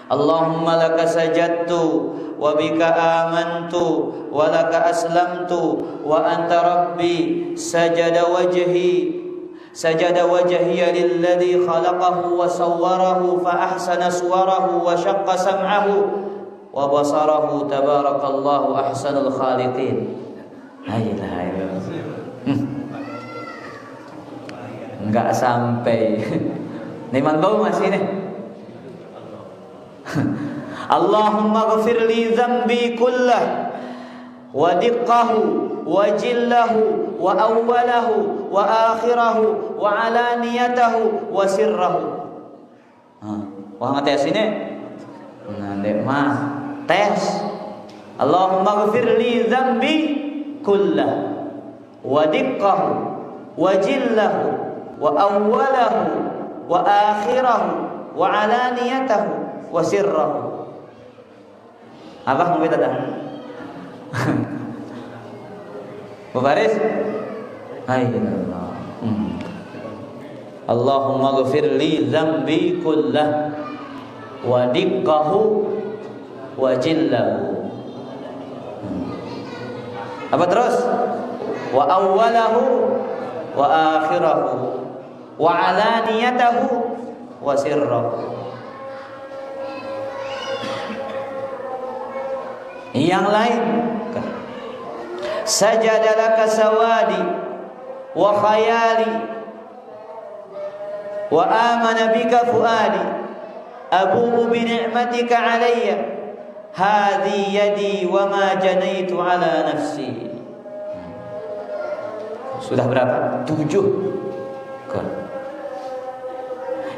Allahumma laka sajadtu wa bika amantu wa laka aslamtu wa anta rabbi sajada wajhiya lilladhi khalaqahu wa sawwarahu fa ahsana suwarahu wa syaqqa sam'ahu wa basarahu tabarakallahu ahsanul khaliqin. Enggak sampai. Niman bau masih nih. Allahumma ghafir li dhanbi kullah wa diqqahu wa jillahu wa awwalahu wa akhirahu wa alaniyatahu wa sirrahu. Wah ngetes ini. Ndek mah tes. Allahumma ghafir li dhanbi kullah wa diqqahu wa jillahu wa awwalahu wa akhirahu wa alaniyatahu wa sirrahu. Apa mau kita dah? Baris? Allah. Allahumma ghafir li dhanbi kullah wa diqqahu wa jillahu. Apa terus? Wa awwalahu wa akhirahu wa alaniyatahu wa sirrahu. Yang lain, sajadalaka sawadi wa khayali wa amana bika fuadi abu'u bi ni'matika alayya hadhi yadi wa ma janaitu ala nafsi. Sudah berapa? 7.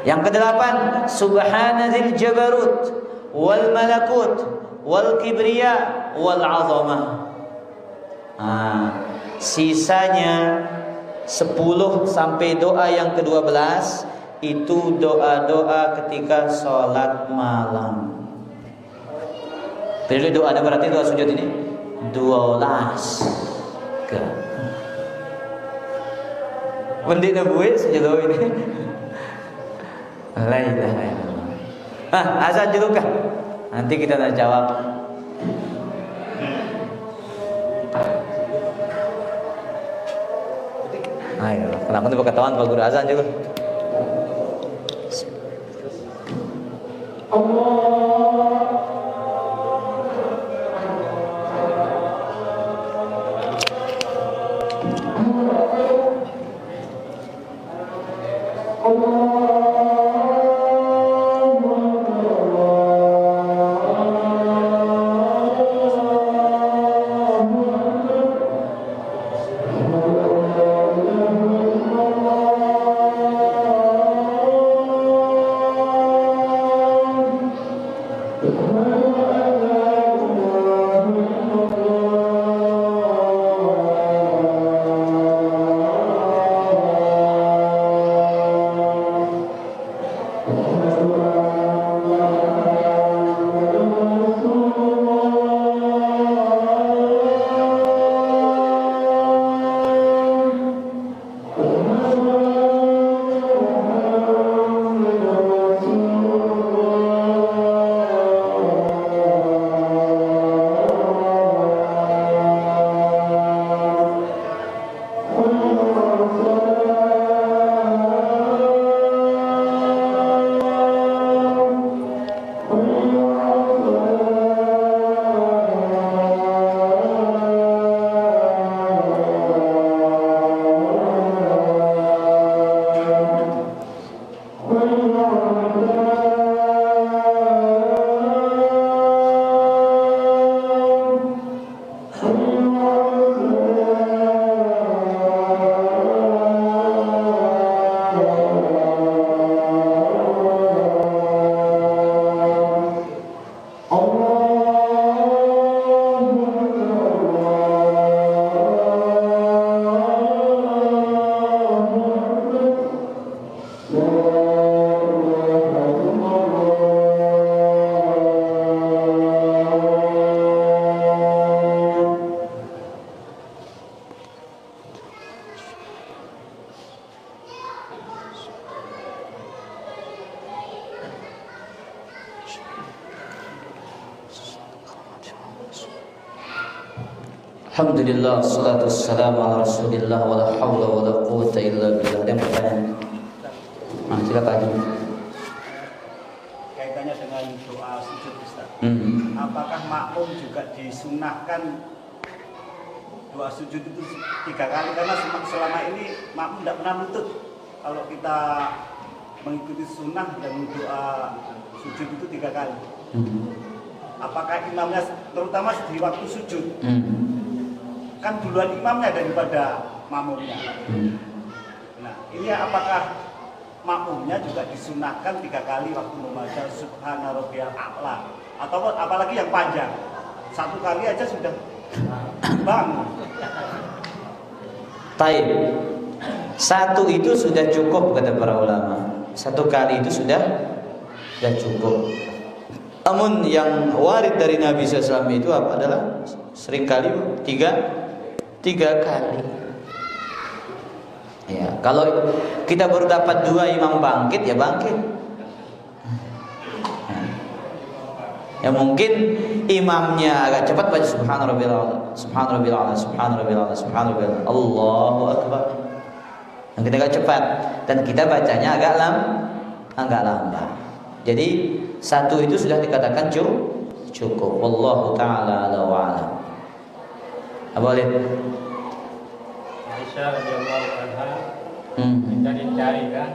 Yang ke-8, subhanadzil jabarut wal malakut wal kibriya wal azamah. Sisanya 10 sampai doa yang ke-12 itu doa-doa ketika sholat malam. Jadi doa berarti doa sujud ini 12. Mending buat sujud ini. La ilaha illallah. Azan dulu kah? Nanti kita nak jawab. Ayo, kenapa tu berkatakan Pak Guru azan juga? Alhamdulillah, salatu wassalamu ala rasulillah, wa la hawla wa la quwwata illa billah. Ada pertanyaan? Silakan. Kaitannya dengan doa sujud Ustaz. Apakah makmum juga disunahkan doa sujud itu 3 kali? Karena selama ini makmum tidak pernah lutut. Kalau kita mengikuti sunnah dan doa sujud itu 3 kali. Apakah imamnya, terutama di waktu sujud, kan duluan imamnya daripada makmumnya. Nah, ini apakah makmumnya juga disunahkan 3 kali waktu membaca Subhana Rabbiyal A'la, atau apalagi yang panjang 1 kali aja sudah bangun? Taib. 1 itu sudah cukup kata para ulama. 1 kali itu sudah cukup. Namun yang warid dari Nabi SAW itu apa adalah seringkali 3 kali. Ya, kalau kita baru dapat 2 imam bangkit, ya bangkit. Ya mungkin imamnya agak cepat baca subhanarabbiyal a'la, subhanarabbiyal Allahu akbar. Dan kita agak cepat dan kita bacanya agak lambat. Jadi 1 itu sudah dikatakan cukup. Wallahu taala ala wa alam. Boleh. Aisyah radhiyallahu anha mencari-cari kan.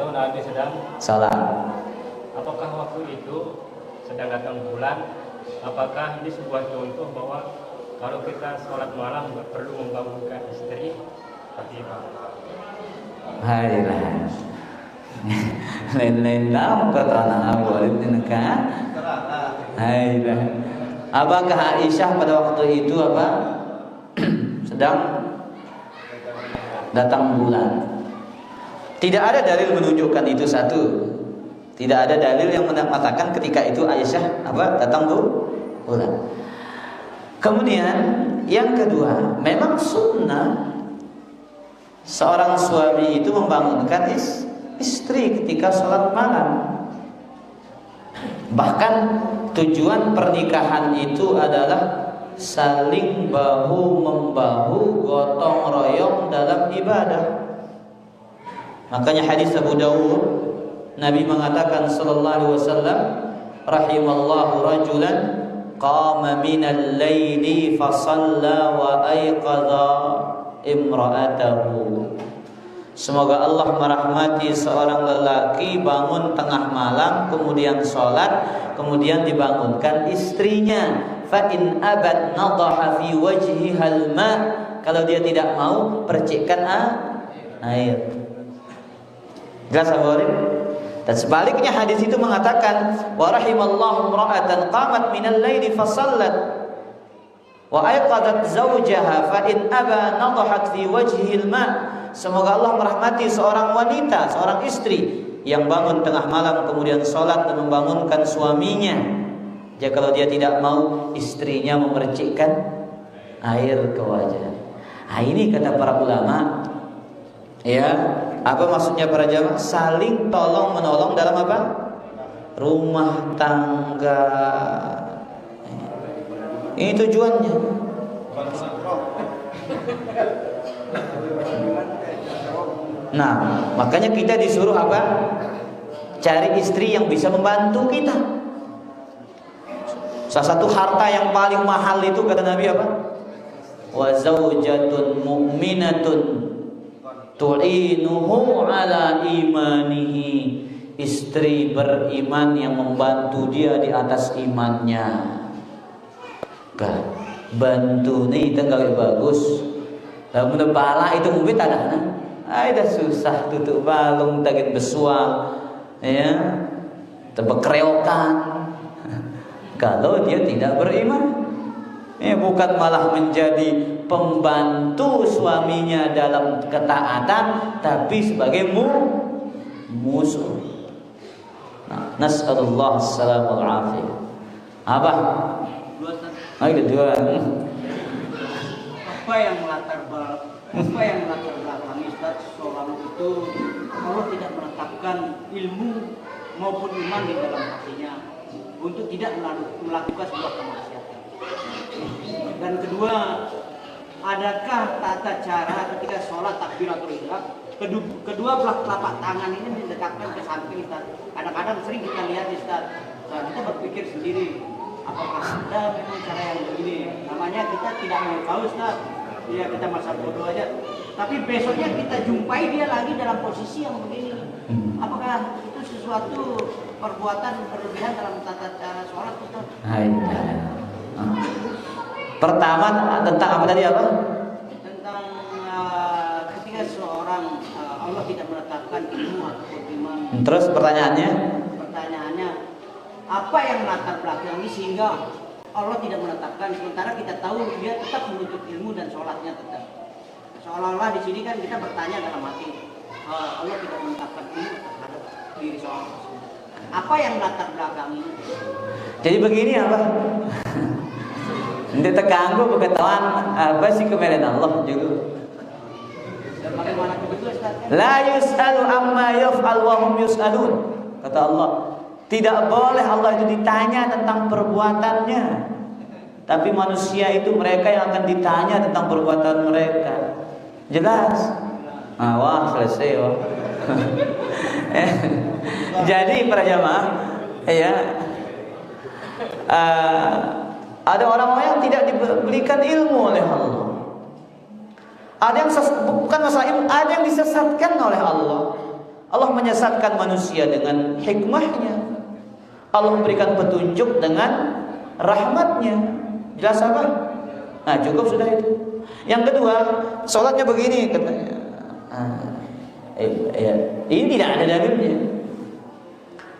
Tahu Nabi sedang Salat. Apakah waktu itu sedang datang bulan? Apakah ini sebuah contoh bahwa kalau kita sholat malam nggak perlu membangunkan istri? Seperti itu. Hailah. Lain-lain tahu kata anak boleh nikah. Hailah. Apakah Aisyah pada waktu itu apa? Sedang datang bulan. Tidak ada dalil menunjukkan itu satu. Tidak ada dalil yang mengatakan ketika itu Aisyah apa datang bulan. Kemudian yang kedua, memang sunnah seorang suami itu membangunkan istri ketika sholat malam. Bahkan tujuan pernikahan itu adalah saling bahu membahu, gotong royong dalam ibadah. Makanya hadis Abu Dawud, Nabi mengatakan sallallahu alaihi wasallam, rahimallahu rajulan qama minal laili fa shalla wa ayqadha imra'atahu. Semoga Allah merahmati seorang lelaki bangun tengah malam kemudian sholat kemudian dibangunkan istrinya. Fa in abad nadaha fi wajhihal ma, kalau dia tidak mau percikkan air. Jelas boleh. Dan sebaliknya hadis itu mengatakan wa rahimallahu imra'atan qamat minal laili fa shallat wa ayqadat zawjaha fa in aba nadahat fi wajhihil ma. Semoga Allah merahmati seorang wanita, seorang istri yang bangun tengah malam kemudian sholat dan membangunkan suaminya. Jika kalau dia tidak mau, istrinya memercikkan air ke wajah. Nah, ini kata para ulama, ya, apa maksudnya para jamaah? Saling tolong menolong dalam apa? Rumah tangga. Ini tujuannya. Nah, makanya kita disuruh apa? Cari istri yang bisa membantu kita. Salah satu harta yang paling mahal itu kata Nabi apa? Wa zaujatun mu'minatun tu'inuhu ala imanihi. Istri beriman yang membantu dia di atas imannya. Kan bantu nih kita gak bagus. Lamun bala itu mungkin tanahna. Dah susah tutup balung tagin besuang, ya, tebekreokan. Kalau dia tidak beriman, bukan malah menjadi pembantu suaminya dalam ketaatan, tapi sebagai musuh. Nah, nas'alullah assalamul afiyah. Apa? Dua. Apa yang melatar belakangi Ustaz seorang itu Allah tidak menetapkan ilmu maupun iman di dalam hatinya untuk tidak melakukan sebuah kemaksiatan. Dan kedua, adakah tata cara ketika sholat takbiratul ihram kedua belah telapak tangan ini didekatkan ke samping Ustaz? Kadang-kadang sering kita lihat Ustaz, nah, kita berpikir sendiri apakah ada memang cara yang begini? Namanya kita tidak mau tahu Ustaz. Ya kita masa bodoh aja. Tapi besoknya kita jumpai dia lagi dalam posisi yang begini. Apakah itu sesuatu perbuatan berlebihan dalam tata cara sholat kita? Pertama tentang apa tadi apa? Tentang ketika seorang Allah tidak menetapkan ilmu ataupun iman. Terus pertanyaannya? Pertanyaannya apa yang latar belakangi sehingga Allah tidak menetapkan, sementara kita tahu dia tetap menuntut ilmu dan sholatnya tetap. Seolah-olah di sini kan kita bertanya dalam hati, Allah tidak menetapkan ilmu terhadap diri seorang. Apa yang latar belakang ini? Jadi begini apa? Nanti terganggu pengetahuan apa sih kemarin Allah juga. Dan bagaimana begitu Ustaz? La yus'alu amma yaf'al wa hum yus'alun. Kata Allah, tidak boleh Allah itu ditanya tentang perbuatannya, tapi manusia itu mereka yang akan ditanya tentang perbuatan mereka. Jelas? Wah selesai wah. Jadi para jamaah, ya, Ada orang-orang yang tidak diberikan ilmu oleh Allah. Ada yang bukan masalah ilmu, ada yang disesatkan oleh Allah. Allah menyesatkan manusia dengan hikmahnya. Allah memberikan petunjuk dengan rahmatnya. Jelas apa? Nah, cukup sudah itu. Yang kedua, sholatnya begini katanya. Ini tidak ada dalilnya.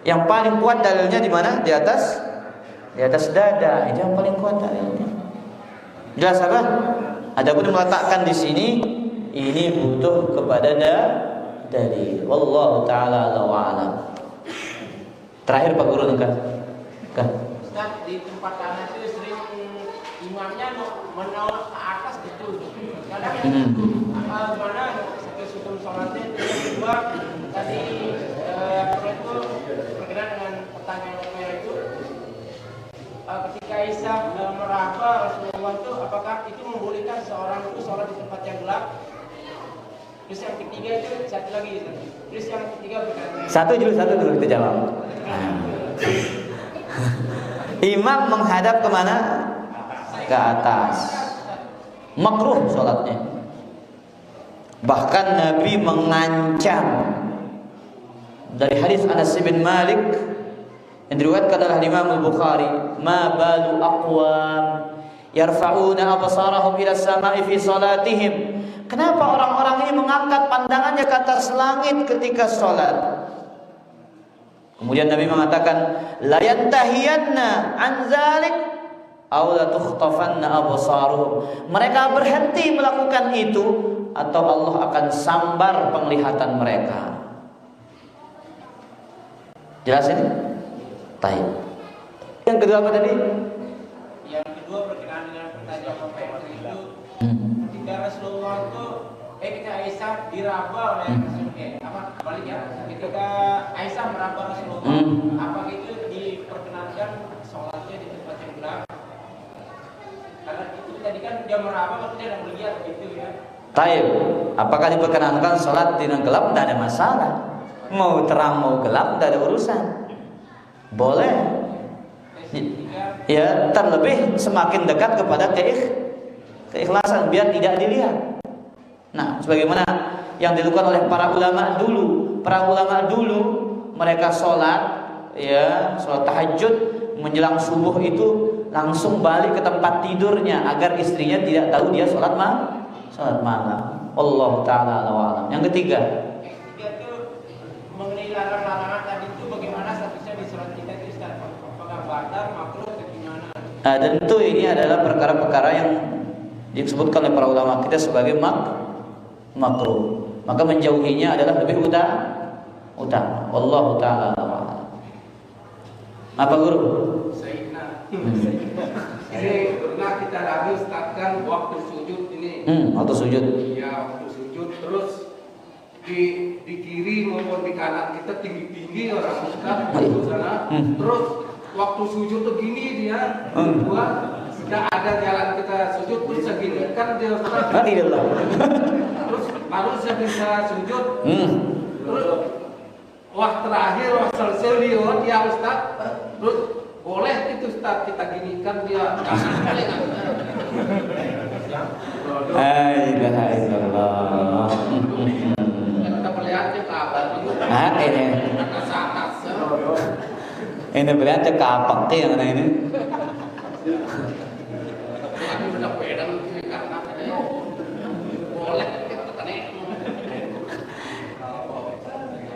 Yang paling kuat dalilnya di mana? Di atas dada. Itu yang paling kuat dalilnya. Jelas apa? Adapun meletakkan di sini, ini butuh kepada dalil. Wallahu taala a'lam. Terakhir Pak Guru kan? Ustaz, di tempat tanah itu sering imamnya menolak ke atas gitu. Kadang mana sebelum sholatnya kedua tadi itu berkenaan dengan pertanyaan itu ketika Isa meraba Rasulullah itu apakah itu membolehkan seorang itu sholat di tempat yang gelap? Terus yang ketiga itu satu lagi. Terus yang ketiga berkata satu dulu kita jawab. Imam menghadap kemana? Ke atas. Makruh sholatnya. Bahkan Nabi mengancam dari hadis Anas bin Malik yang diriwayatkan oleh Imam Al-Bukhari, "Ma balu aqwam yarfa'una absarahum ila as-sama'i fi salatihim." Kenapa orang-orang ini mengangkat pandangannya ke atas langit ketika sholat? Kemudian Nabi mengatakan, "La yantahiyanna an dzalik aw la tukhtafanna absaruhum." Mereka berhenti melakukan itu atau Allah akan sambar penglihatan mereka. Jelas ini? Baik. Yang kedua apa tadi? Yang kedua berkenaan dengan pertanyaan Bapak itu ketika Rasulullah itu ketika Aisyah diraba oleh balik ya, ketika Aisyah meraba Rasulullah, apa itu diperkenankan sholatnya di tempat yang gelap? Karena itu tadi kan dia meraba maksudnya yang melihat gitu ya. Taib. Apakah diperkenankan sholat di gelap? Tidak ada masalah. Mau terang mau gelap tidak ada urusan. Boleh. Ya, terlebih semakin dekat kepada keikhlasan biar tidak dilihat. Nah, sebagaimana yang dilakukan oleh para ulama dulu. Para ulama dulu mereka sholat, ya, sholat tahajud menjelang subuh itu langsung balik ke tempat tidurnya agar istrinya tidak tahu dia sholat malam. Allah taala alam. Yang ketiga itu mengenai larangan-larangan tadi itu bagaimana statusnya di sholat kita itu Ustaz? Apakah batal, makruh atau gimana? Tentu ini adalah perkara-perkara yang disebutkan oleh para ulama kita sebagai makruh. Maka menjauhinya adalah lebih utama. Allah taala alam. Apa Guru? Ini pernah kita lagi startkan waktu sujud ini. Waktu sujud. Ya, waktu sujud terus di kiri maupun di kanan kita tinggi-tinggi orang Ustaz di sana. Terus waktu sujud tuh gini dia buat sudah ada jalan kita sujud terus segini kan dia Ustaz. Terus baru saya bisa sujud. Terus terakhir selesai lihat ya Ustaz. Terus boleh itu Ustaz kita gini kan dia boleh kan? Ilaha illallah. Kita melihatnya ke apa? Ini. Ini berarti kapak yang ini.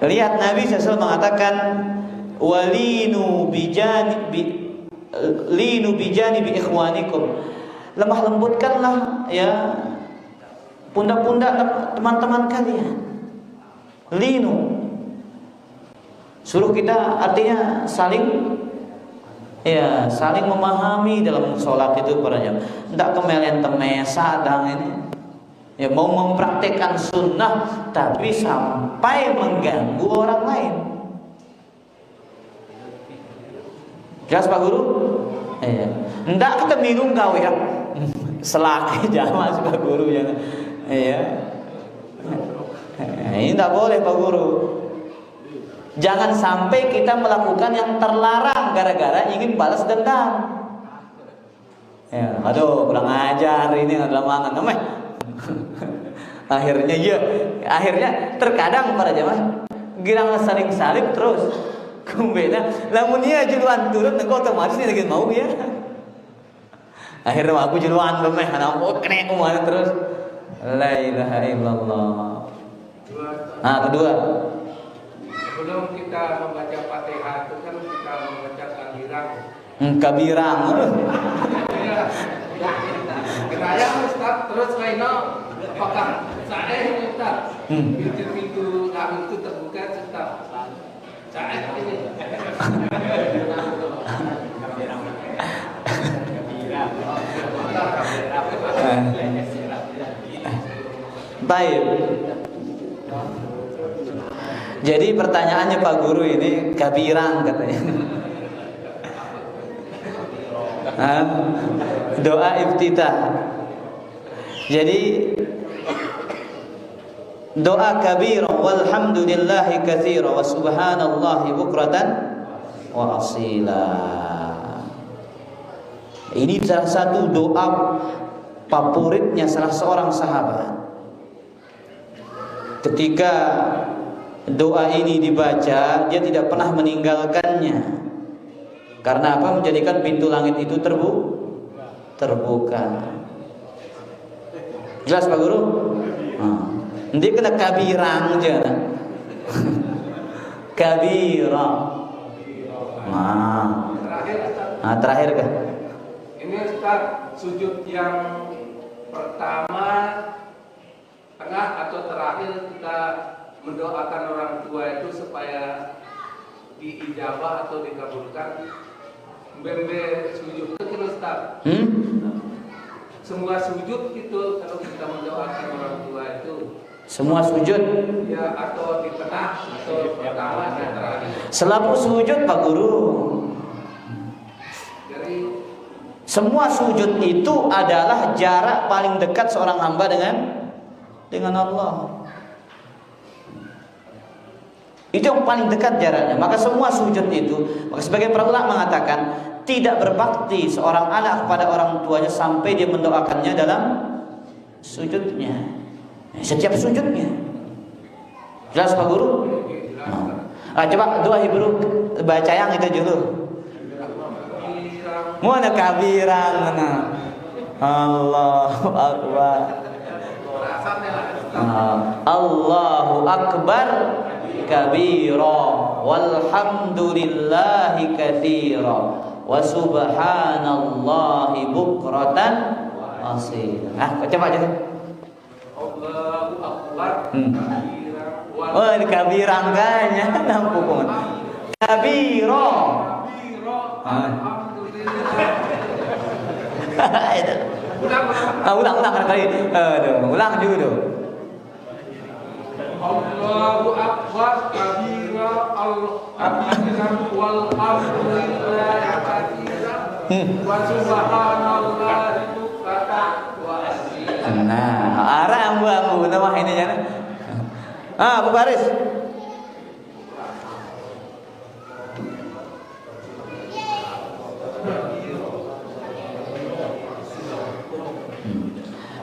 Lihat Nabi SAW mengatakan walinu bijani bi ikhwanikum. Lemah lembutkanlah ya pundak-pundak teman-teman kalian. Linu. Suruh kita artinya saling memahami dalam sholat itu padanya. Tidak kemelian temesa dan ini. Ya mau mempraktekkan sunnah tapi sampai mengganggu orang lain. Jelas Pak Guru? Iya. Ndak kita minum gawe ya. Selaki jamaah Pak Guru ya. Iya. Ini tidak boleh Pak Guru. Jangan sampai kita melakukan yang terlarang gara-gara ingin balas dendam. Ya, aduh kurang ajar ini adalah mangan namanya. Akhirnya terkadang para jamaah girang saling salib terus. Kumbena lamun ieu juluan turun engko otomatis ini lagi mau ya. Akhirnya aku juluan bemeh ana kene umat terus. La ilaha illallah. Kedua. Sebelum kita membaca Fatihah itu kan kita membaca kabirang. Kabirang. Keraya Ustaz, terus lainnya apakah saya Ustaz? Pintu-pintu kami itu terbuka Ustaz. Saya ini. Baik. Jadi pertanyaannya Pak Guru ini kabirang katanya. Doa iftitah. Jadi doa kabira walhamdulillahi katsira wa subhanallahi bukratan wa asila. Ini salah satu doa favoritnya salah seorang sahabat. Ketika doa ini dibaca, dia tidak pernah meninggalkannya. Karena apa? Menjadikan pintu langit itu terbuka. Jelas Pak Guru? Dia kena kabirang aja. Kabirang. Terakhir kan? Ini Ustaz, sujud yang pertama, tengah atau terakhir kita mendoakan orang tua itu supaya diijabah atau dikabulkan. Bembe sujud itu Ustaz. Semua sujud itu kalau kita mendoakan orang tua itu. Semua sujud? Ya, atau di tengah atau pertama atau terakhir. Selalu sujud Pak Guru. Jadi semua sujud itu adalah jarak paling dekat seorang hamba dengan Allah. Itu yang paling dekat jaraknya. Maka semua sujud itu, maka sebagian para ulama mengatakan tidak berbakti seorang anak kepada orang tuanya sampai dia mendoakannya dalam sujudnya. Setiap sujudnya. Jelas Pak Guru? Coba doa Ibu baca yang itu dulu. Mana kabiran mana? Allahu Akbar. Allahu Akbar kabira walhamdulillahi katsira wa subhanallahi bukratan asila. Coba aja. Allahu Akbar kabira. Oh, ini kabirang kayaknya nampung. Kabira. Ulang kali. Ulang dulu. Allahu Akbar kabira al-kabira walhamdulillahi katsira wa subhanallahi bukratan wa asila. Nah, arah ambu nama ini jangan. Bu Baris.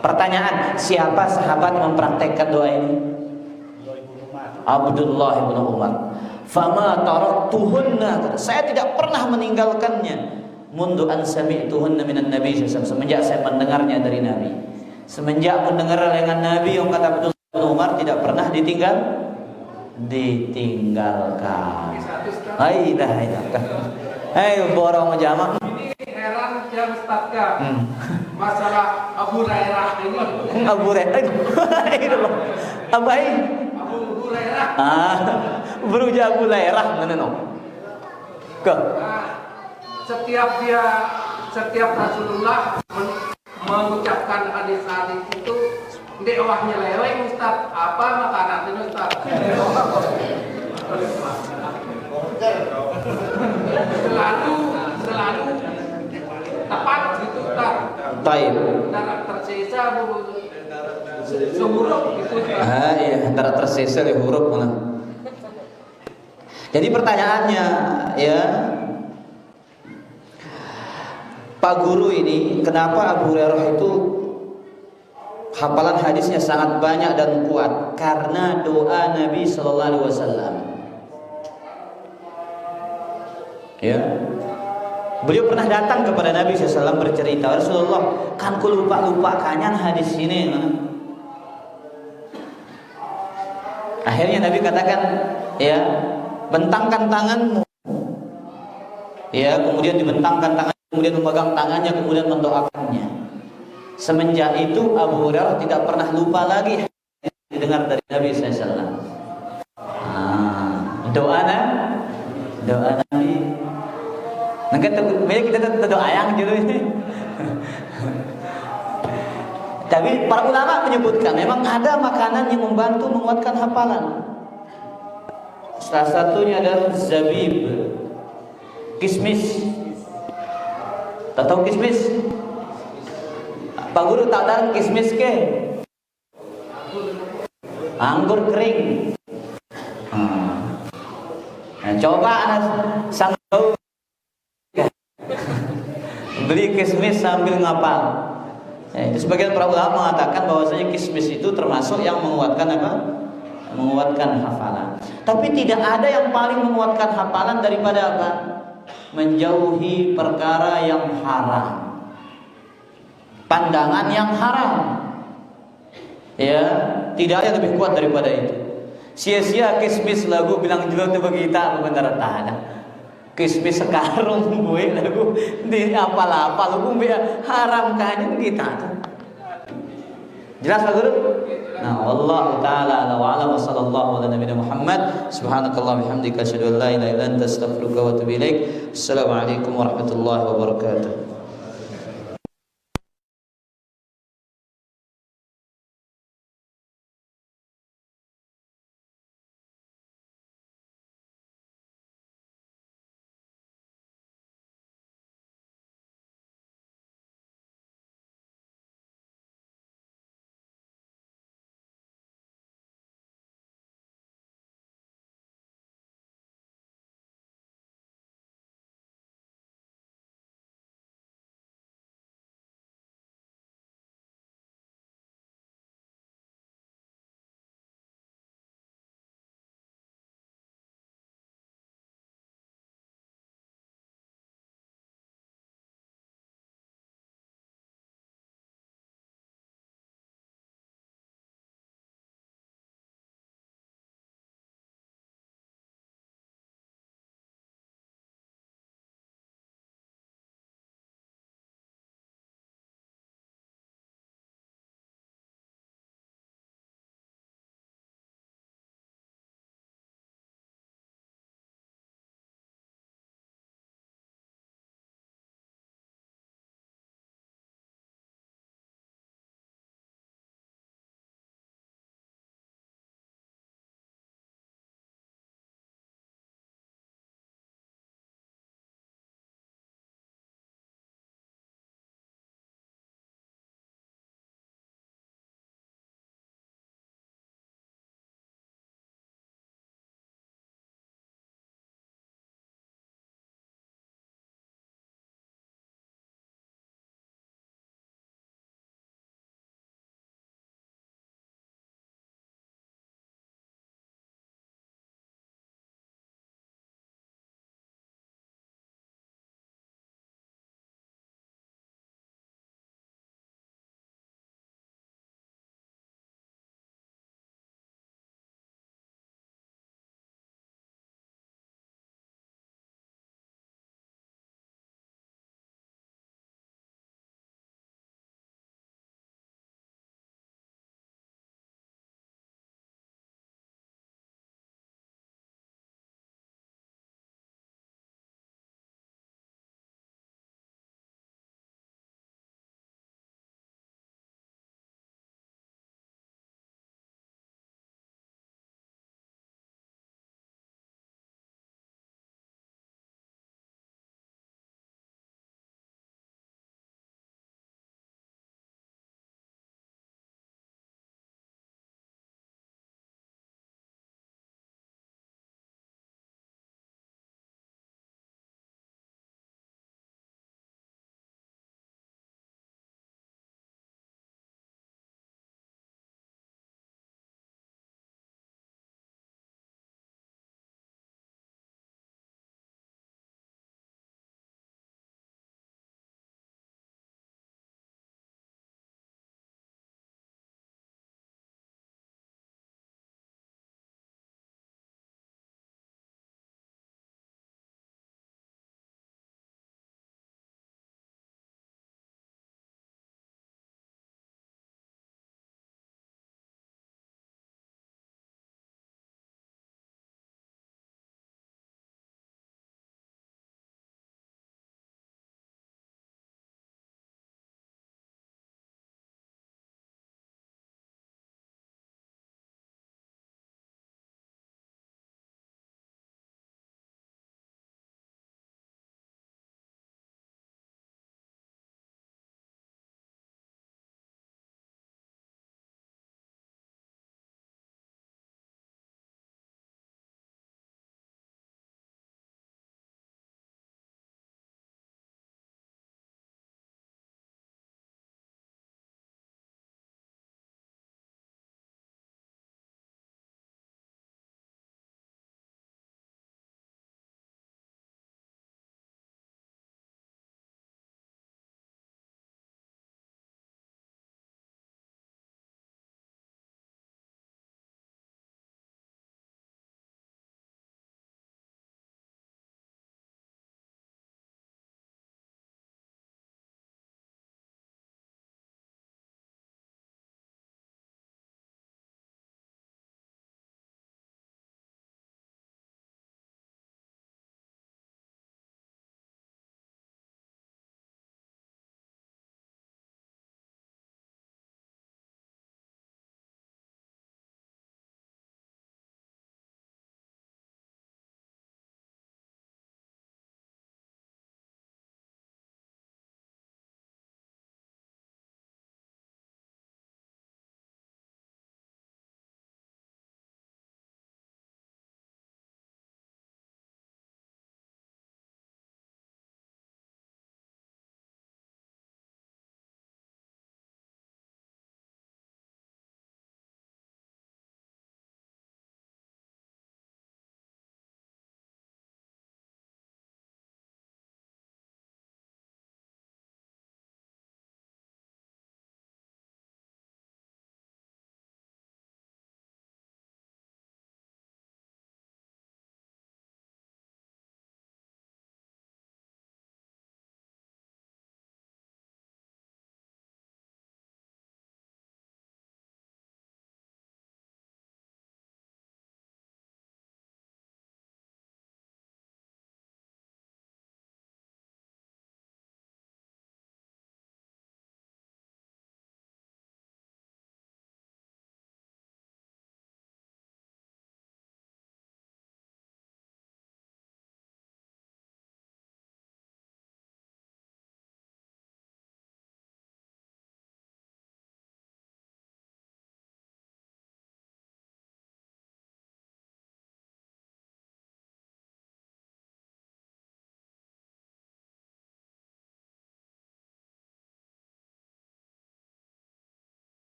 Pertanyaan, siapa sahabat mempraktekkan doa ini? Abdullah bin Umar. Fama taraktuhunna, saya tidak pernah meninggalkannya. Mundu an sami'tuhunna minan Nabi sallallahu alaihi wasallam, semenjak saya mendengarnya dari Nabi. Semenjak mendengar dengan Nabi, yang kata Abdullah bin Umar tidak pernah ditinggalkan. Ayo borong jamak. Ini heran jam Ustaz masalah Abu Hurairah ini. Abu Hurairah. Itu loh. Abu Hurairah. Beruja Abu Hurairah mana no? Setiap Rasulullah mengucapkan hadis-hadis itu dakwahnya leweng Ustaz. Apa makanan itu Ustaz? Selalu tepat gitu Ustaz. Baik. Tidak tersisa sehuruf gitu Ustaz. Iya, antara tersisa di huruf mana. Jadi pertanyaannya, ya, Pak Guru ini, kenapa Abu Hurairah itu hafalan hadisnya sangat banyak dan kuat? Karena doa Nabi Sallallahu Alaihi Wasallam. Ya, beliau pernah datang kepada Nabi SAW bercerita, Rasulullah, kan ku lupa kanyan hadis ini. Akhirnya Nabi katakan, ya, bentangkan tanganmu. Ya, kemudian dibentangkan tangannya, kemudian memegang tangannya, kemudian mendoakannya. Semenjak itu Abu Hurairah tidak pernah lupa lagi didengar dari Nabi SAW. Doa Nabi. Nanti kita doa yang gitu ini. Tapi para ulama menyebutkan memang ada makanan yang membantu menguatkan hafalan. Salah satunya adalah zabib, kismis. Tahu kismis? Pak Guru tak tahu kismis ke? Anggur kering. Nah, coba anak sanggup beli kismis sambil ngapal. Itu sebagian para ulama mengatakan bahwasanya kismis itu termasuk yang menguatkan apa? Menguatkan hafalan. Tapi tidak ada yang paling menguatkan hafalan daripada apa? Menjauhi perkara yang haram, pandangan yang haram. Ya, tidak ada yang lebih kuat daripada itu. Sia-sia kismis lagu bilang jelek tu bagi kita benar tak ada. Kismis sekarang gue lagu di apa-apa lagu haram kan kita tuh. Jelas Pak Guru? Nah, wallahu taala ala wa ala wa sallallahu ala nabiyina Muhammad. Subhanakallah bihamdika asyhadu an la ilaha illa anta astaghfiruka wa atubu ilaik. Assalamualaikum warahmatullahi wabarakatuh.